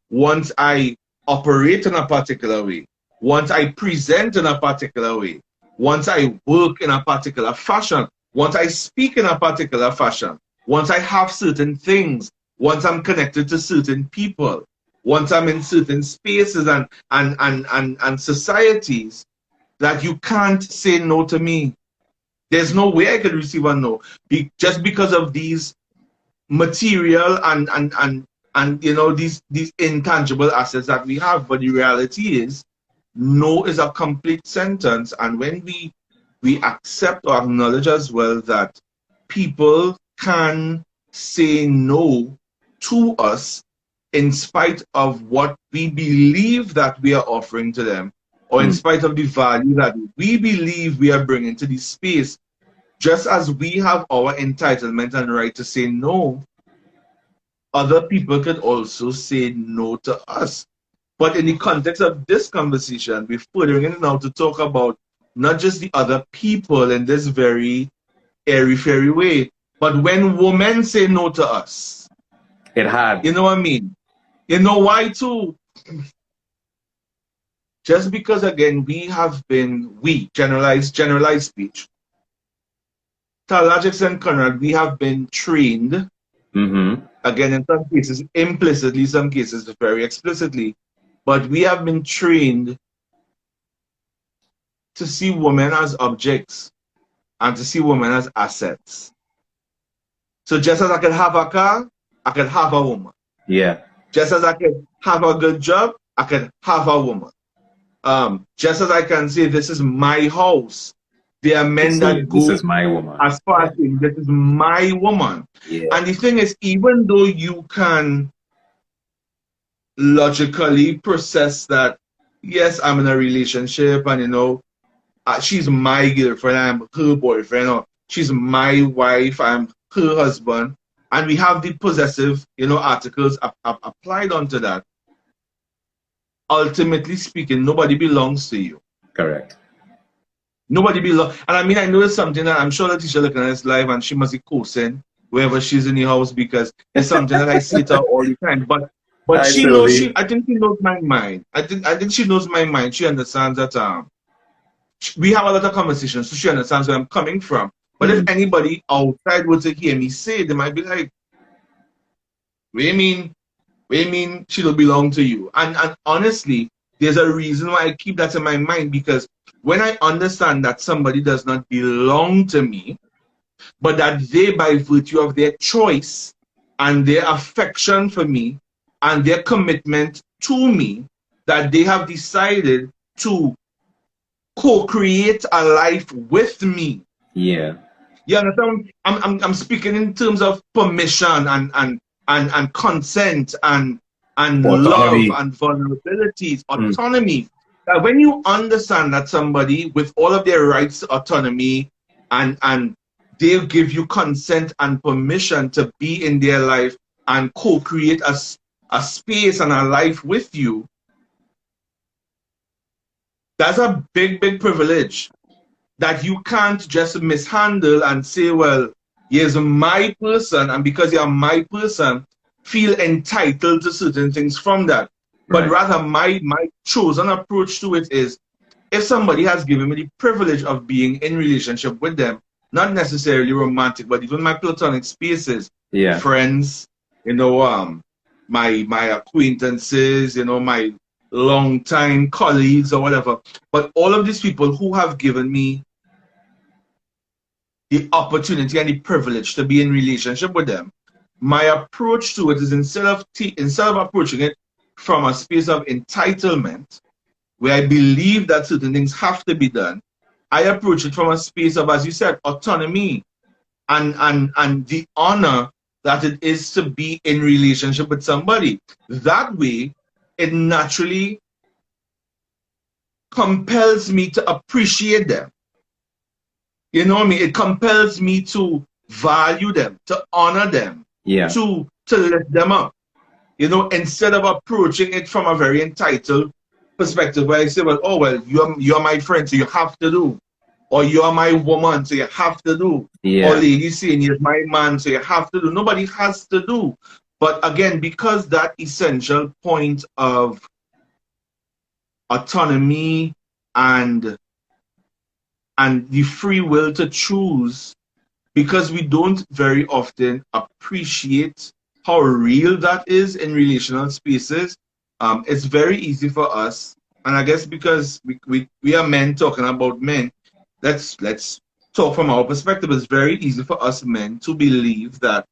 once I operate in a particular way, once I present in a particular way, once I work in a particular fashion, once I speak in a particular fashion, once I have certain things, once I'm connected to certain people, once I'm in certain spaces and societies, that you can't say no to me. There's no way I could receive a no, just because of these material and you know, these intangible assets that we have. But the reality is, no is a complete sentence, and when we accept or acknowledge as well that people can say no to us in spite of what we believe that we are offering to them, or in spite of the value that we believe we are bringing to the space, just as we have our entitlement and right to say no, other people could also say no to us. But in the context of this conversation, we're furthering it now to talk about not just the other people in this very airy-fairy way, But when women say no to us, it had. You know what I mean? You know why too? Just because again generalized speech. To a large extent, Conrad, we have been trained, again in some cases implicitly, some cases very explicitly, but we have been trained to see women as objects and to see women as assets. So just as I can have a car, I can have a woman. Yeah. Just as I can have a good job, I can have a woman. Just as I can say, this is my house. There are men that go this is my woman. As far as saying, this is my woman. Yeah. And the thing is, even though you can logically process that, yes, I'm in a relationship and, you know, she's my girlfriend, I'm her boyfriend, or she's my wife, I'm her husband, and we have the possessive, you know, articles applied onto that. Ultimately speaking, nobody belongs to you. Correct. Nobody belongs. And I mean, I know it's something that I'm sure the teacher looking at this live and she must be cursing wherever she's in the house because it's something that I say to her all the time. But she knows, I think she knows my mind. I think she knows my mind. She understands that we have a lot of conversations, so she understands where I'm coming from. But if anybody outside were to hear me say, they might be like, what do you mean she don't belong to you? And honestly, there's a reason why I keep that in my mind, because when I understand that somebody does not belong to me, but that they, by virtue of their choice and their affection for me and their commitment to me, that they have decided to co-create a life with me. Yeah. You understand? I'm speaking in terms of permission and consent and autonomy. Love and vulnerabilities, autonomy. That when you understand that somebody with all of their rights, autonomy, and they'll give you consent and permission to be in their life and co-create a space and a life with you, that's a big, big privilege that you can't just mishandle and say, well, here's my person, and because you're my person, feel entitled to certain things from that. But rather, my chosen approach to it is, if somebody has given me the privilege of being in relationship with them, not necessarily romantic, but even my platonic spaces, friends, you know, my acquaintances, you know, my long-time colleagues or whatever, but all of these people who have given me the opportunity and the privilege to be in relationship with them, my approach to it is instead of approaching it from a space of entitlement, where I believe that certain things have to be done, I approach it from a space of, as you said, autonomy and the honor that it is to be in relationship with somebody. That way, it naturally compels me to appreciate them. You know what I mean? It compels me to value them, to honor them, to lift them up. You know, instead of approaching it from a very entitled perspective where I say, well, oh, well, you're my friend, so you have to do. Or you're my woman, so you have to do. Or lady saying, you're my man, so you have to do. Nobody has to do. But again, because that essential point of autonomy and the free will to choose, because we don't very often appreciate how real that is in relational spaces, it's very easy for us, and I guess because we are men talking about men, let's talk from our perspective. It's very easy for us men to believe that,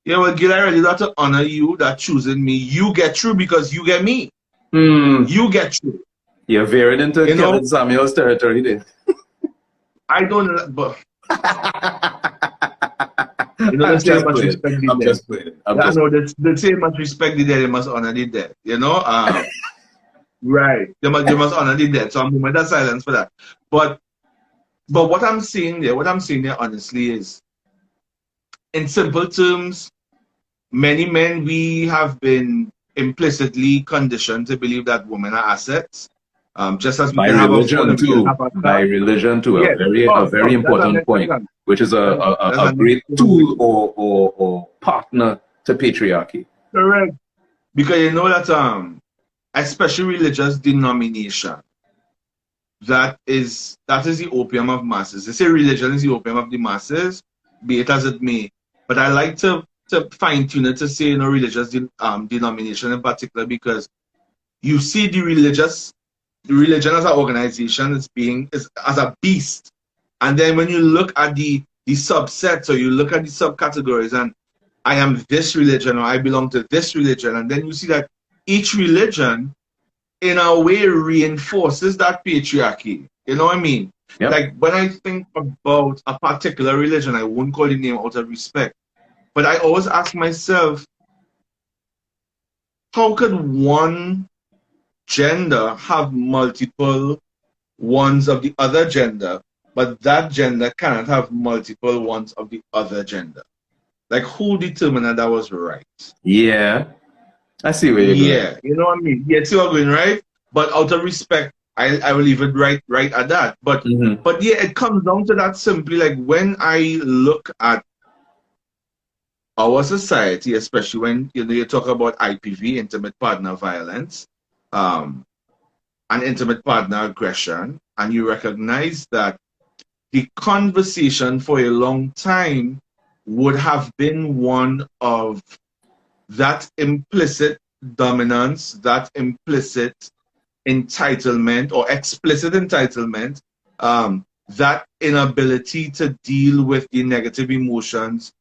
yeah, well, Gil, I really got to honor you that choosing me. You get through because you get me. You get through. You're veering into Kevin Samuel's territory there. I don't, but you know, the same much respect the dead. I know the same much respect the dead, they must honor the dead. You know, right? They must honor the dead. So I'm moving that silence for that. But what I'm saying there, honestly, is, in simple terms, many men, we have been implicitly conditioned to believe that women are assets. Just as we by can religion have a phone, too. By religion too. A very important point. which is That's a an great interesting way. tool or partner to patriarchy. Correct. Because you know that especially religious denomination, that is the opium of masses. They say religion is the opium of the masses, be it as it may. But I like to fine tune it to say, religious denomination in particular, because you see the religion as an organization is as a beast. And then when you look at the subsets, or you look at the subcategories, and I am this religion, or I belong to this religion, and then you see that each religion in a way reinforces that patriarchy. You know what I mean? Yep. Like when I think about a particular religion, I won't call the name out of respect, but I always ask myself, how could one gender have multiple ones of the other gender, but that gender cannot have multiple ones of the other gender? Like, who determined that was right? Yeah, I see where you're going. Yeah, you know what I mean? Yeah, see what I'm going, right? But out of respect, I will leave it right at that. But Mm-hmm. but yeah, it comes down to that simply. Like when I look at our society, especially when you talk about IPV, intimate partner violence, um, and intimate partner aggression, and you recognize that the conversation for a long time would have been one of that implicit dominance, that implicit entitlement or explicit entitlement, that inability to deal with the negative emotions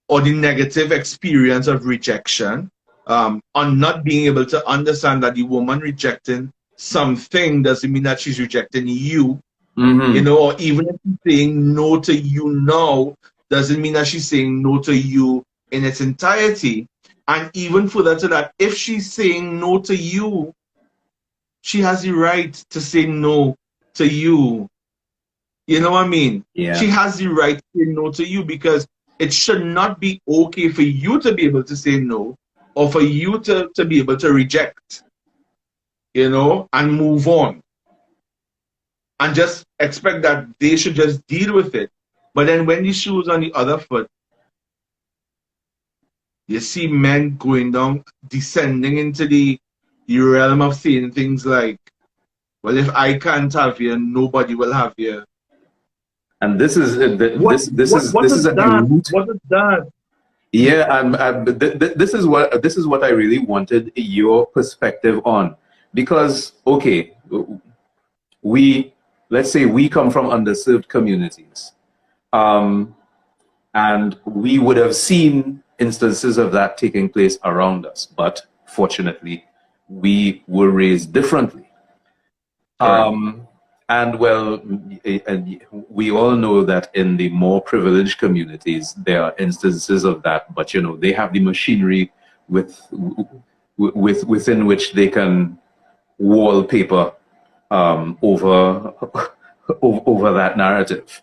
or the negative experience of rejection, on not being able to understand that the woman rejecting something doesn't mean that she's rejecting you, Mm-hmm. or even if she's saying no to you now, doesn't mean that she's saying no to you in its entirety. And even further to that, if she's saying no to you, she has the right to say no to you. You know what I mean? Yeah. She has the right to say no to you, because it should not be okay for you to be able to say no, or for you to be able to reject, and move on, and just expect that they should just deal with it. But then when the shoe's on the other foot, you see men going down, descending into the realm of saying things like, well, if I can't have you, nobody will have you. And this is What what this is is at the that? root. What is that? Yeah, this is what I really wanted your perspective on, because okay, we let's say we come from underserved communities, um, and we would have seen instances of that taking place around us, but fortunately, we were raised differently. Correct. And well, and we all know that in the more privileged communities, there are instances of that, but they have the machinery with, within which they can wallpaper over over that narrative.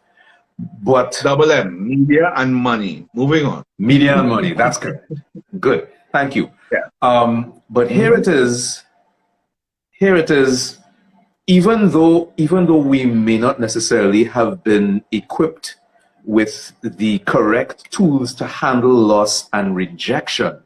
But Double M, media and money. Moving on. media and money, that's correct. Good, thank you. Yeah. But here it is. Here it is. Even though we may not necessarily have been equipped with the correct tools to handle loss and rejection,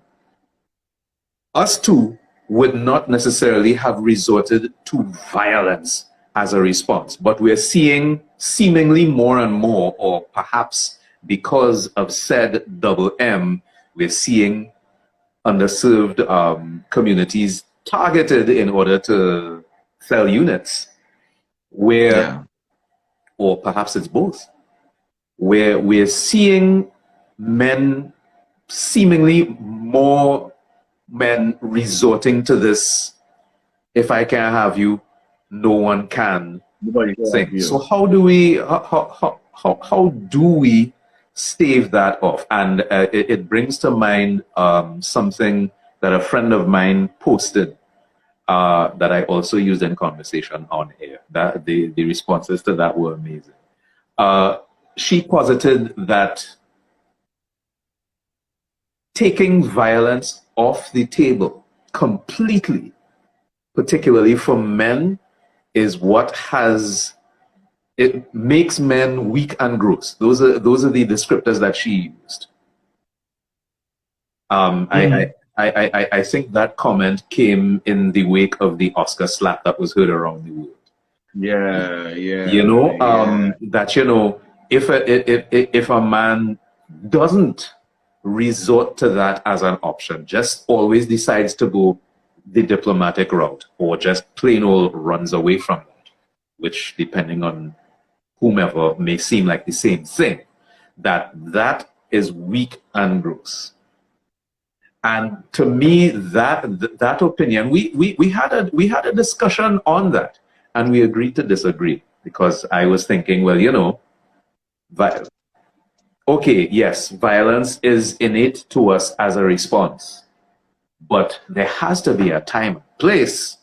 us too would not necessarily have resorted to violence as a response. But we're seeing seemingly more and more, or perhaps because of said double M, we're seeing underserved communities targeted in order to sell units, where, Yeah. or perhaps it's both, where we're seeing men, seemingly more men resorting to this, if I can't have you, no one can Nobody can have thing. So you. how do we how do we stave that off? And it brings to mind something that a friend of mine posted, that I also used in conversation on air. That the responses to that were amazing. She posited that taking violence off the table completely, particularly for men, is what has it makes men weak and gross. Those are the descriptors that she used. Mm-hmm. I think that comment came in the wake of the Oscar slap that was heard around the world. Yeah, You yeah, know, yeah. that if a man doesn't resort to that as an option, just always decides to go the diplomatic route, or just plain old runs away from that, which, depending on whomever, may seem like the same thing, that is weak and gross. And to me, that opinion, we had a discussion on that, and we agreed to disagree, because I was thinking, well, okay, yes, violence is innate to us as a response, but there has to be a time and place.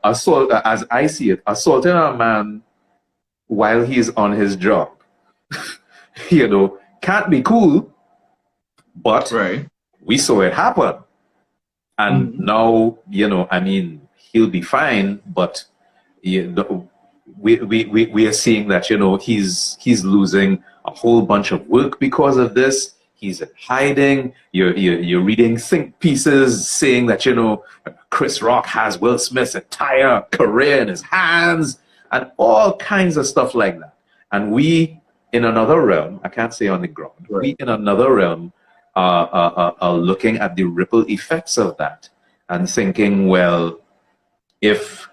Assault, as I see it, assaulting a man while he's on his job, can't be cool. But Right. we saw it happen. And Mm-hmm. now, I mean, he'll be fine, but you know, we are seeing that, he's losing a whole bunch of work because of this. He's in hiding. You're reading think pieces saying that, Chris Rock has Will Smith's entire career in his hands, and all kinds of stuff like that. And we, in another realm, I can't say on the ground, we Right. in another realm are looking at the ripple effects of that and thinking, well, if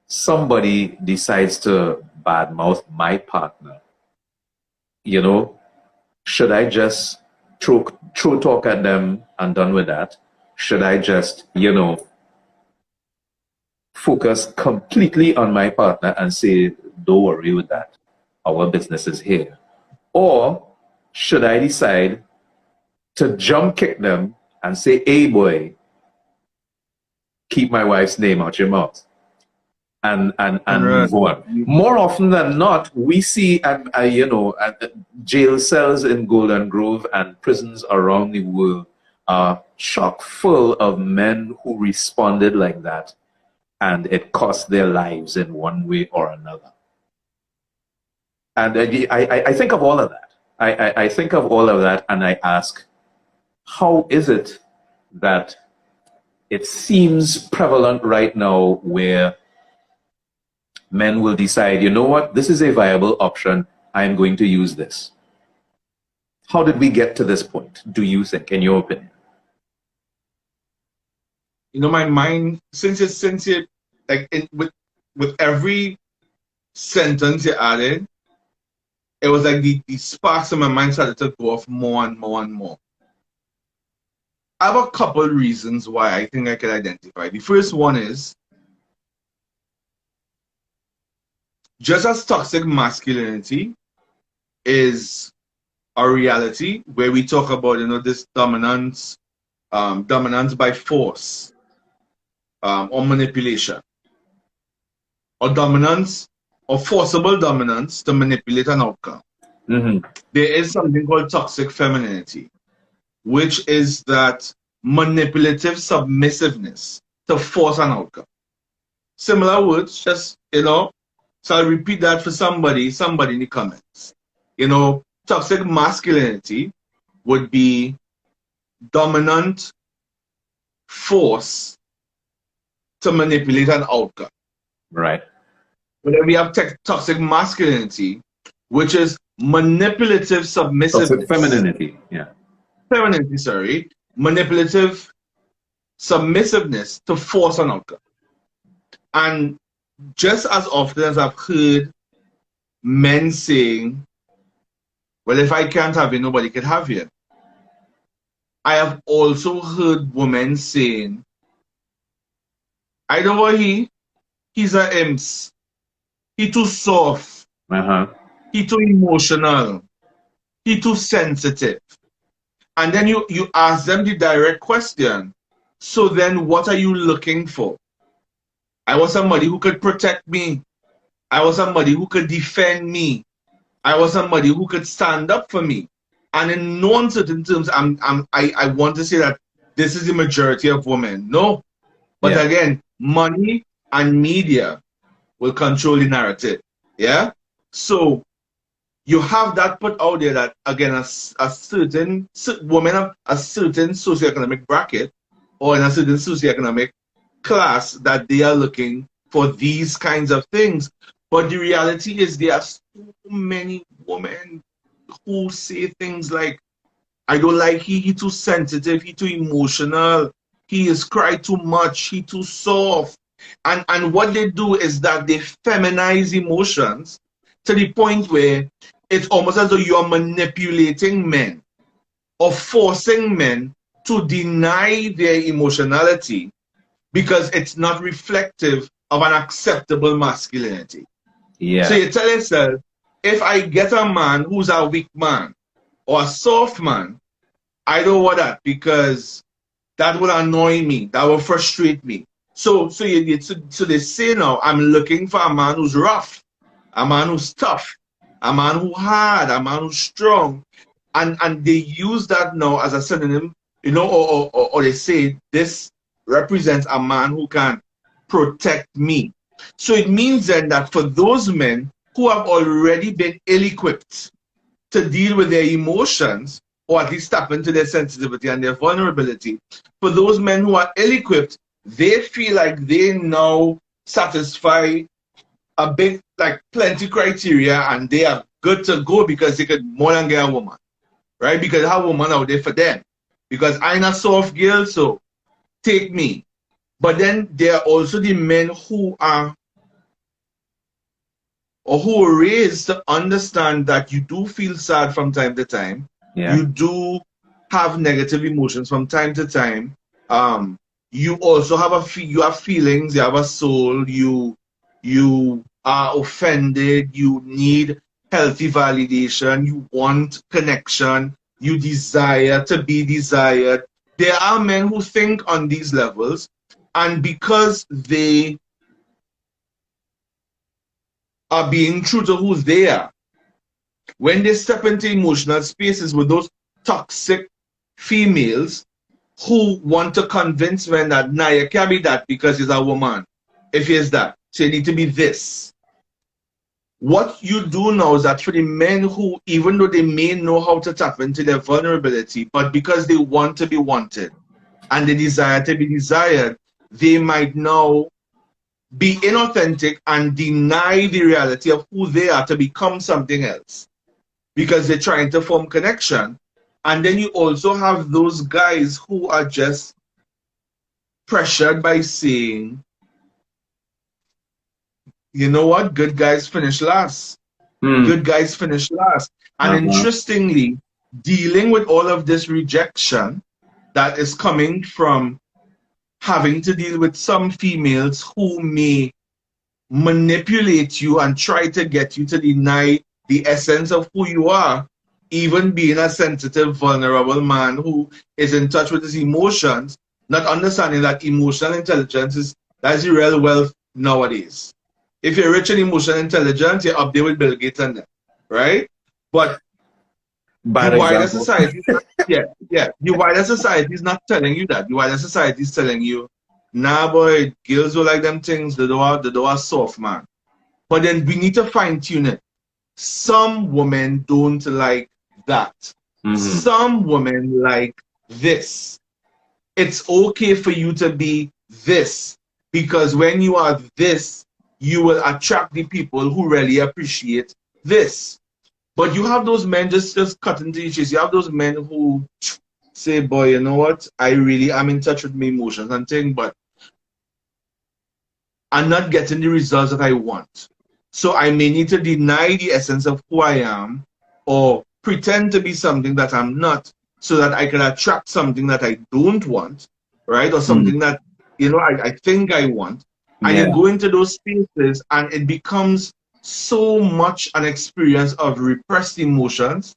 somebody decides to badmouth my partner, should I just throw talk at them and done with that? Should I just, focus completely on my partner and say, don't worry with that, our business is here? Or should I decide to jump kick them and say, hey boy, keep my wife's name out your mouth, and Conrad, move on? More often than not, we see jail cells in Golden Grove and prisons around the world are chock full of men who responded like that, and it cost their lives in one way or another. And I think of all of that. I think of all of that, and I ask, how is it that it seems prevalent right now where men will decide, you know what, this is a viable option, I'm going to use this? How did we get to this point, do you think, in your opinion? My mind, since you like with every sentence you added, it was like the sparks in my mind started to go off more and more and more. I have a couple of reasons why I think I can identify. The first one is, just as toxic masculinity is a reality where we talk about, this dominance, dominance by force, or manipulation, or dominance, or forcible dominance to manipulate an outcome. Mm-hmm. There is something called toxic femininity, which is that manipulative submissiveness to force an outcome. Similar words, just, so I'll repeat that for somebody in the comments. Toxic masculinity would be dominant force to manipulate an outcome. Right. But then we have toxic masculinity, which is manipulative submissiveness. Toxic femininity, yeah. Femininity, sorry. Manipulative submissiveness to force an outcome. And just as often as I've heard men saying, well, if I can't have you, nobody can have you, I have also heard women saying, I don't know, he's a imps. He too soft. Uh-huh. He too emotional. He too sensitive. And then you ask them the direct question. So then what are you looking for? I want somebody who could protect me. I want somebody who could defend me. I want somebody who could stand up for me. And in no uncertain terms, I want to say that this is the majority of women. No. But Yeah. again, money and media will control the narrative. Yeah? So you have that put out there that, again, a certain woman of a certain socioeconomic bracket or in a certain socioeconomic class that they are looking for these kinds of things. But the reality is there are so many women who say things like, I don't like he too sensitive, he too emotional, he is cry too much, he too soft. And what they do is that they feminize emotions to the point where it's almost as though you're manipulating men or forcing men to deny their emotionality because it's not reflective of an acceptable masculinity. So Yeah. you tell yourself, if I get a man who's a weak man or a soft man, I don't want that because that will annoy me, that will frustrate me. So they say now, I'm looking for a man who's rough, a man who's tough, a man who hard, a man who's strong. And they use that now as a synonym, you know, or they say this represents a man who can protect me. So it means then that for those men who have already been ill-equipped to deal with their emotions, or at least tap into their sensitivity and their vulnerability, for those men who are ill-equipped, they feel like they now satisfy a big, like plenty criteria and they are good to go because they could more than get a woman, right? Because I have a woman out there for them. Because I'm a soft girl, so take me. But then there are also the men who are or who are raised to understand that you do feel sad from time to time. Yeah. You do have negative emotions from time to time. You also have you have feelings, you have a soul, you are offended, you need healthy validation, you want connection, you desire to be desired. There are men who think on these levels, and because they are being true to who they are, when they step into emotional spaces with those toxic females who want to convince men that, nah, you can't be that because he's a woman. If he is that, so you need to be this. What you do now is that for the men who, even though they may know how to tap into their vulnerability, but because they want to be wanted and they desire to be desired, they might now be inauthentic and deny the reality of who they are to become something else because they're trying to form connection. And then you also have those guys who are just pressured by saying, you know what, good guys finish last. Good guys finish last. And interestingly, dealing with all of this rejection that is coming from having to deal with some females who may manipulate you and try to get you to deny the essence of who you are, even being a sensitive, vulnerable man who is in touch with his emotions, not understanding that emotional intelligence that's the real wealth nowadays. If you're rich in emotional intelligence, you're up there with Bill Gates and them, right? But Bad the wider example. society, the wider society is not telling you that. The wider society is telling you, nah, boy, girls will like them things. The door soft, man. But then we need to fine tune it. Some women don't like that. Some women like this. It's okay for you to be this because when you are this, you will attract the people who really appreciate this. But you have those men just cutting to the chase. You have those men who say, boy, you know what? I really am in touch with my emotions and things, but I'm not getting the results that I want. So I may need to deny the essence of who I am or pretend to be something that I'm not so that I can attract something that I don't want, right? Or something that, you know, I think I want. And you go into those spaces and it becomes so much an experience of repressed emotions.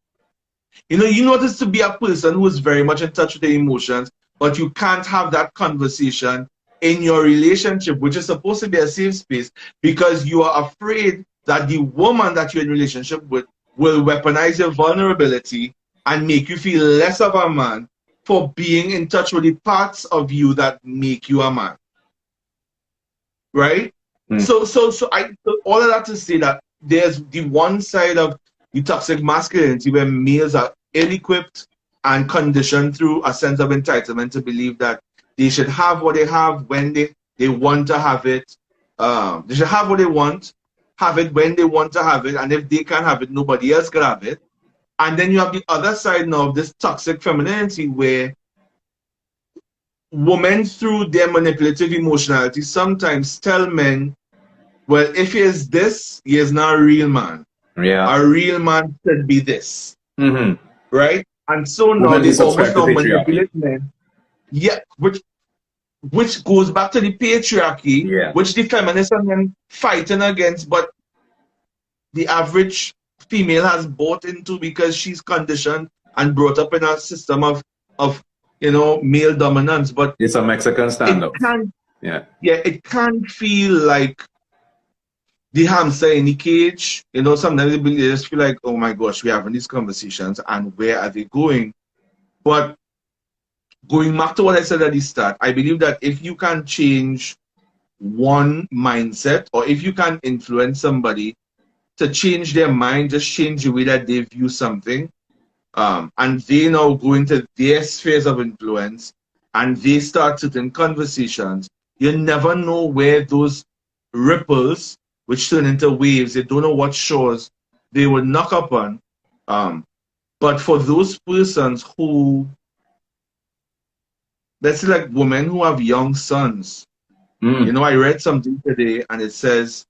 You know, you notice to be a person who is very much in touch with their emotions, but you can't have that conversation in your relationship, which is supposed to be a safe space, because you are afraid that the woman that you're in relationship with will weaponize your vulnerability and make you feel less of a man for being in touch with the parts of you that make you a man. Right? So all of that to say that there's the one side of the toxic masculinity where males are ill-equipped and conditioned through a sense of entitlement to believe that they should have what they have when they want to have it. They should have what they want, have it when they want to have it, and if they can't have it, nobody else can have it. And then you have the other side now of this toxic femininity where women, through their manipulative emotionality, sometimes tell men, well, if he is this, he is not a real man. Yeah. A real man should be this. Mm-hmm. Right? And so now Women they subscribe almost to now patriarchy. manipulate men. Yeah, which goes back to the patriarchy, Yeah. which the feminists are then fighting against, but the average female has bought into because she's conditioned and brought up in a system of male dominance. But It's a Mexican standoff. It can feel like the hamster in the cage. Sometimes they just feel like, oh my gosh, we're having these conversations and where are they going? But going back to what I said at the start, I believe that if you can change one mindset, or if you can influence somebody to change their mind, just change the way that they view something, and they now go into their spheres of influence and they start certain conversations, you never know where those ripples, which turn into waves, they don't know what shores they would knock upon. But for those persons who, let's say like women who have young sons, I read something today and it says,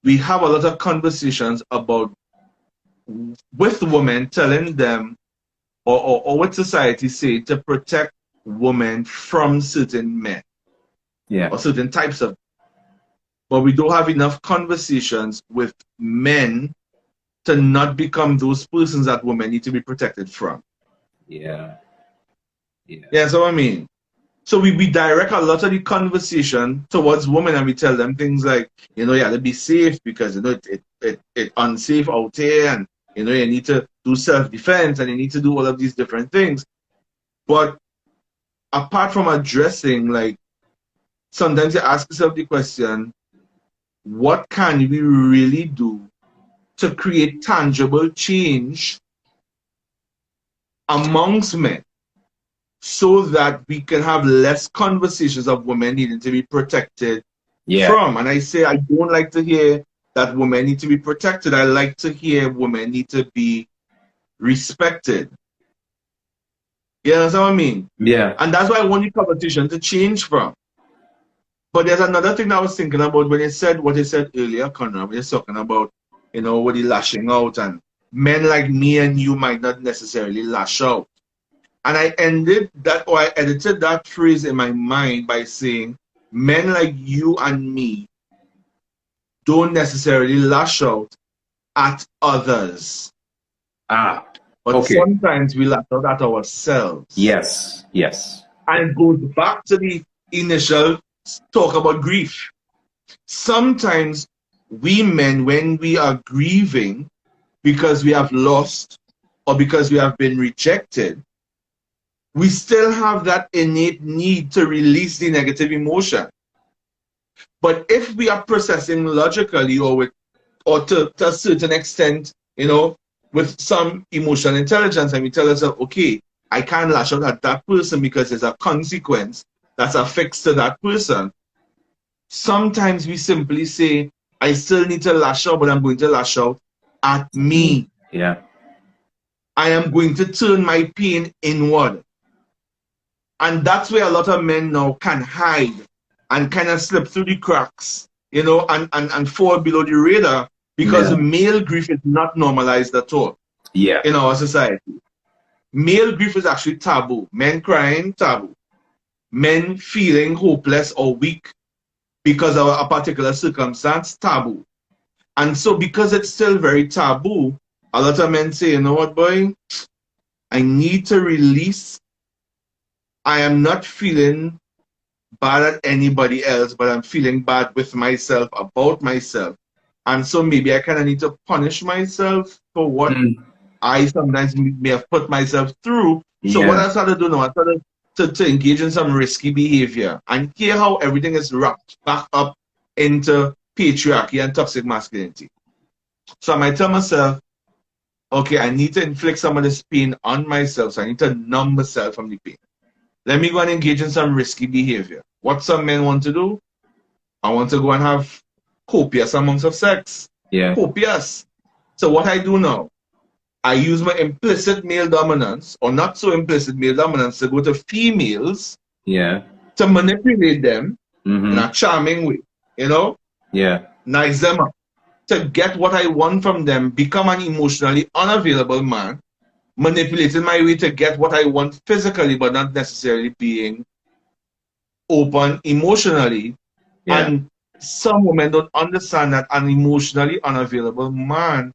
we have a lot of conversations about with women telling them or what society say to protect women from certain men or certain types of, but we don't have enough conversations with men to not become those persons that women need to be protected from. Yeah, so I mean, so we direct a lot of the conversation towards women and we tell them things like, you have to be safe because it's unsafe out there, and you need to do self-defense and you need to do all of these different things. But apart from addressing, like, sometimes you ask yourself the question, what can we really do to create tangible change amongst men so that we can have less conversations of women needing to be protected from? And I say I don't like to hear that women need to be protected. I like to hear women need to be respected. You understand what I mean? Yeah. And that's why I want the conversation to change from. But there's another thing that I was thinking about when you said what you said earlier, Conrad, when you're talking about, what you lashing out, and men like me and you might not necessarily lash out. And I edited that phrase in my mind by saying, men like you and me don't necessarily lash out at others. But sometimes we lash out at ourselves. Yes. And it goes back to the initial talk about grief. Sometimes we men, when we are grieving because we have lost or because we have been rejected, we still have that innate need to release the negative emotion. But if we are processing logically or to a certain extent, with some emotional intelligence, and we tell ourselves, okay, I can't lash out at that person because there's a consequence that's affixed to that person. Sometimes we simply say, I still need to lash out, but I'm going to lash out at me. Yeah. I am going to turn my pain inward. And that's where a lot of men now can hide and kind of slip through the cracks, and fall below the radar because male grief is not normalized at all in our society. Male grief is actually taboo. Men crying, taboo. Men feeling hopeless or weak because of a particular circumstance, taboo. And so because it's still very taboo, a lot of men say, you know what, boy, I need to release. I am not feeling bad at anybody else, but I'm feeling bad with myself, about myself. And so maybe I kind of need to punish myself for what I sometimes may have put myself through. So what I started doing, I started to engage in some risky behavior. And hear how everything is wrapped back up into patriarchy and toxic masculinity. So I might tell myself, okay, I need to inflict some of this pain on myself. So I need to numb myself from the pain. Let me go and engage in some risky behavior. What some men want to do, I want to go and have copious amounts of sex. Yeah. Copious. So what I do now, I use my implicit male dominance or not so implicit male dominance to go to females. Yeah. To manipulate them Mm-hmm. in a charming way, you know? Yeah. Nice them up. To get what I want from them, become an emotionally unavailable man, manipulating my way to get what I want physically, but not necessarily being open emotionally. Yeah. And some women don't understand that an emotionally unavailable man,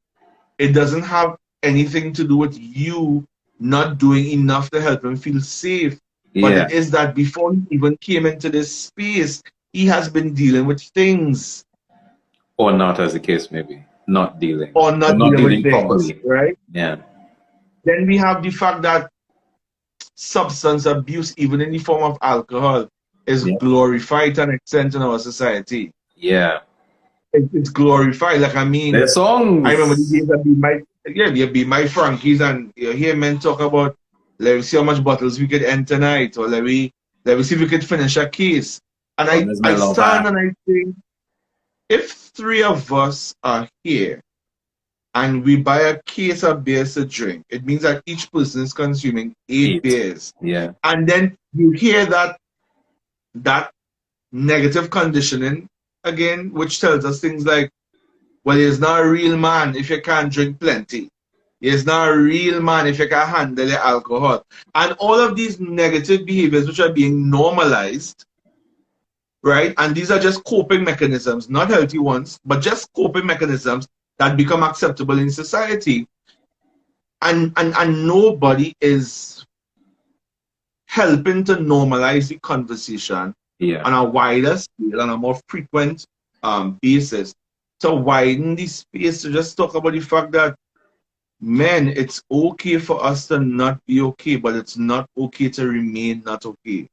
it doesn't have anything to do with you not doing enough to help him feel safe. But Yeah. it is that before he even came into this space, he has been dealing with things. Or not, as the case may be. Not dealing. Or not dealing with things, properly. right? Yeah. Then we have the fact that substance abuse, even in the form of alcohol, is Yeah. glorified to an extent in our society. Yeah. It's glorified. Like, I mean, Their songs. I remember the days that be my Frankies, and you hear men talk about, let's see how much bottles we could end tonight, or let me see if we could finish a case. And I stand and I think, if three of us are here and we buy a case of beers to drink, it means that each person is consuming 8 beers. Yeah. And then you hear that negative conditioning again, which tells us things like, well, he's not a real man if you can't drink plenty. He's not a real man if you can't handle your alcohol. And all of these negative behaviors which are being normalized, right? And these are just coping mechanisms, not healthy ones, but just coping mechanisms that become acceptable in society. And nobody is helping to normalize the conversation on a wider scale, on a more frequent basis, to widen the space to just talk about the fact that, men, it's okay for us to not be okay, but it's not okay to remain not okay.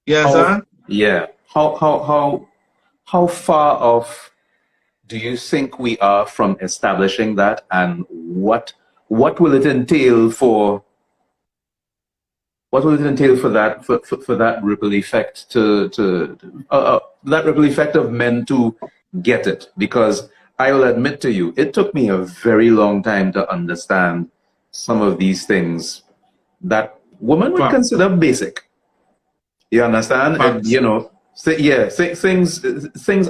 Yes, Yeah. How far off do you think we are from establishing that, and what will it entail for that ripple effect to that ripple effect of men to get it? Because I will admit to you, it took me a very long time to understand some of these things that women would consider basic. You understand? And, you know, things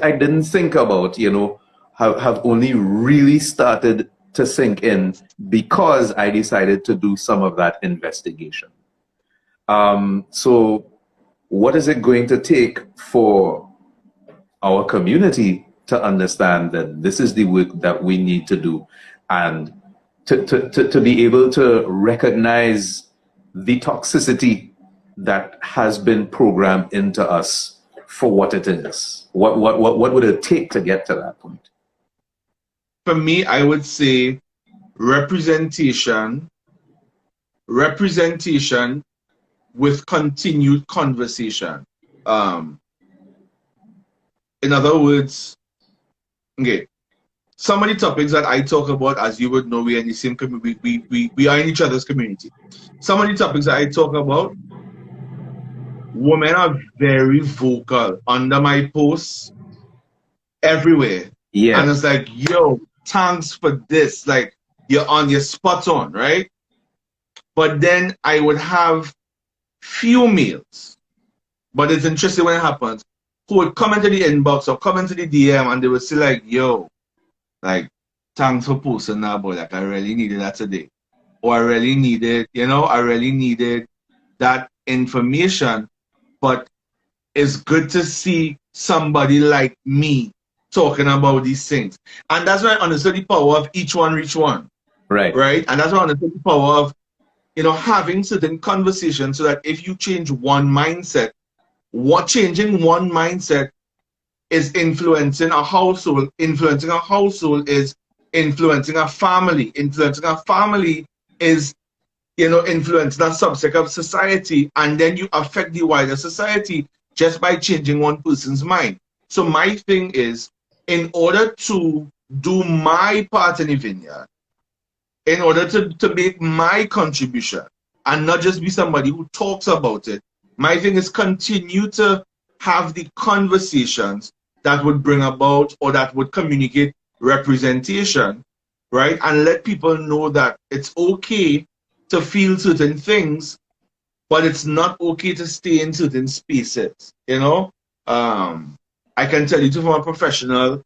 I didn't think about, you know, have only really started to sink in because I decided to do some of that investigation. So what is it going to take for our community to understand that this is the work that we need to do, and to be able to recognize the toxicity that has been programmed into us for what it is? What would it take to get to that point? For me, I would say representation with continued conversation. In other words, okay, some of the topics that I talk about, as you would know, we are in the same community. We are in each other's community. Some of the topics that I talk about, women are very vocal under my posts everywhere. Yeah. And it's like, yo, thanks for this. Like, you're spot on, right? But then I would have few males, but it's interesting when it happens, who would come into the inbox or come into the DM and they would say like, yo, like, thanks for posting that, boy. Like, I really needed that today. Or I really needed, you know, I really needed that information. But it's good to see somebody like me talking about these things. And that's why I understood the power of each one reach one. Right. Right? And that's why I understood the power of, you know, having certain conversations so that if you change one mindset, changing one mindset is influencing a household. Influencing a household is influencing a family. Influencing a family is influence that subsect of society, and then you affect the wider society just by changing one person's mind. So my thing is, in order to do my part in the vineyard, in order to make my contribution and not just be somebody who talks about it, my thing is continue to have the conversations that would bring about or that would communicate representation, right? And let people know that it's okay to feel certain things, but it's not okay to stay in certain spaces, I can tell you too, from a professional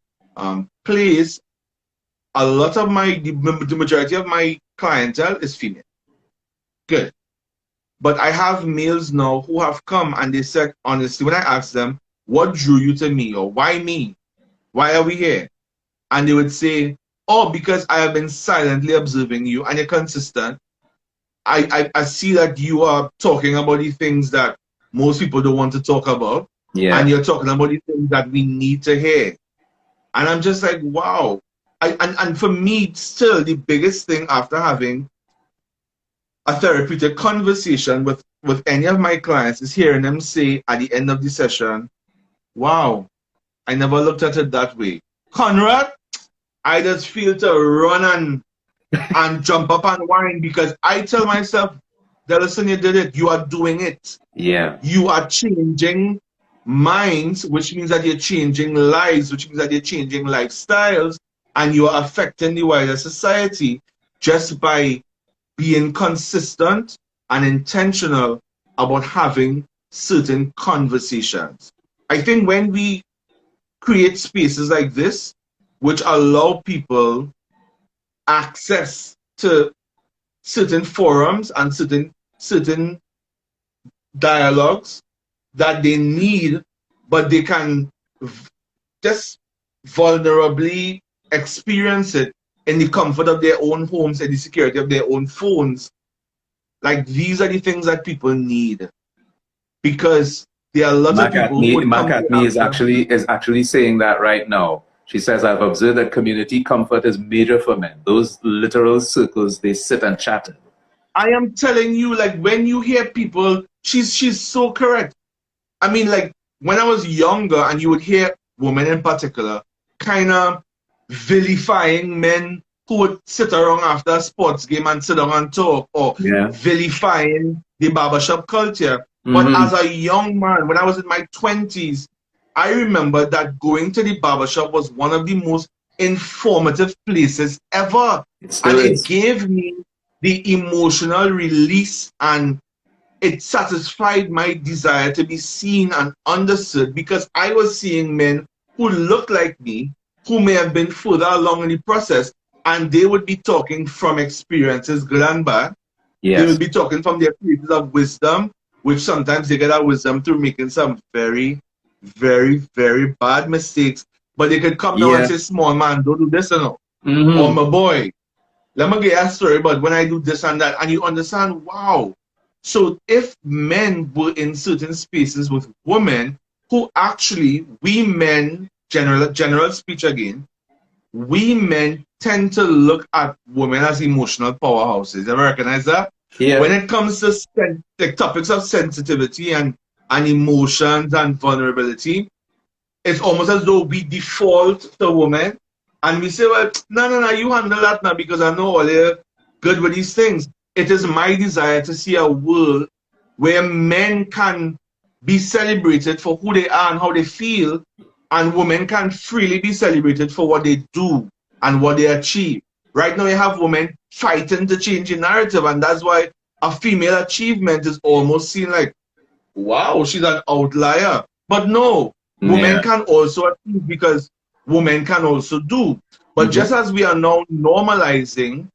place, a lot of the majority of my clientele is female. Good. But I have males now who have come and they said, honestly, when I asked them, what drew you to me, or why me? Why are we here? And they would say, oh, because I have been silently observing you and you're consistent. I see that you are talking about the things that most people don't want to talk about. Yeah. And you're talking about the things that we need to hear. And I'm just like, wow. And for me, still, the biggest thing after having a therapeutic conversation with any of my clients is hearing them say at the end of the session, wow, I never looked at it that way. Conrad, I just feel to run and jump up and whine, because I tell myself, Dellison, you did it. You are doing it. Yeah. You are changing minds, which means that you're changing lives, which means that you're changing lifestyles, and you are affecting the wider society just by being consistent and intentional about having certain conversations. I think when we create spaces like this, which allow people access to certain forums and certain dialogues that they need, but they can just vulnerably experience it in the comfort of their own homes and the security of their own phones. Like, these are the things that people need, because there are a lot of people who would come McCartney is actually saying that right now. She says, I've observed that community comfort is major for men. Those literal circles, they sit and chat. I am telling you, like, when you hear people, she's so correct. I mean, like, when I was younger and you would hear women in particular kind of vilifying men who would sit around after a sports game and sit down and talk, or vilifying the barbershop culture. But as a young man, when I was in my 20s, I remember that going to the barbershop was one of the most informative places ever. It gave me the emotional release, and it satisfied my desire to be seen and understood, because I was seeing men who looked like me, who may have been further along in the process, and they would be talking from experiences, good and bad. Yes. They would be talking from their places of wisdom, which sometimes they get that wisdom through making some very, very, very bad mistakes. But they could come down and say, small man, don't do this, or my boy, let me get a story about when I do this and that. And you understand, wow. So if men were in certain spaces with women who actually, we men, general speech again, we men tend to look at women as emotional powerhouses. You ever recognize that? Yeah. When it comes to the topics of sensitivity and emotions and vulnerability, it's almost as though we default to women and we say, well, no, you handle that now, because I know all you're good with these things. It is my desire to see a world where men can be celebrated for who they are and how they feel, and women can freely be celebrated for what they do and what they achieve. Right now you have women fighting to change the narrative, and that's why a female achievement is almost seen like, wow, she's an outlier. But no, women can also achieve, because women can also do. But just as we are now normalizing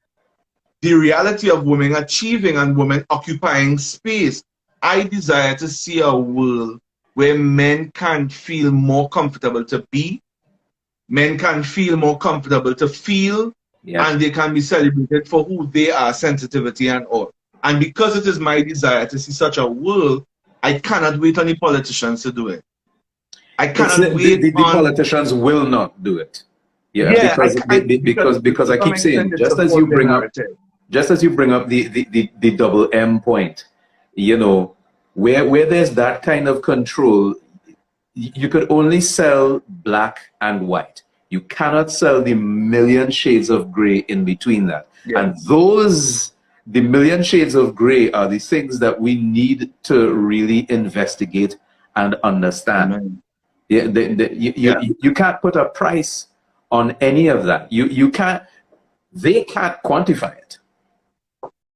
the reality of women achieving and women occupying space, I desire to see a world where men can feel more comfortable to be, men can feel more comfortable to feel, and they can be celebrated for who they are, sensitivity and all. And because it is my desire to see such a world, I cannot wait on the politicians to do it. I cannot wait the politicians will not do it. Because I keep saying, just as you bring up, just as you bring up the double M point, you know, where there's that kind of control, you could only sell black and white. You cannot sell the million shades of gray in between that. Yes. And the million shades of gray are the things that we need to really investigate and understand. Amen. You can't put a price on any of that. They can't quantify it.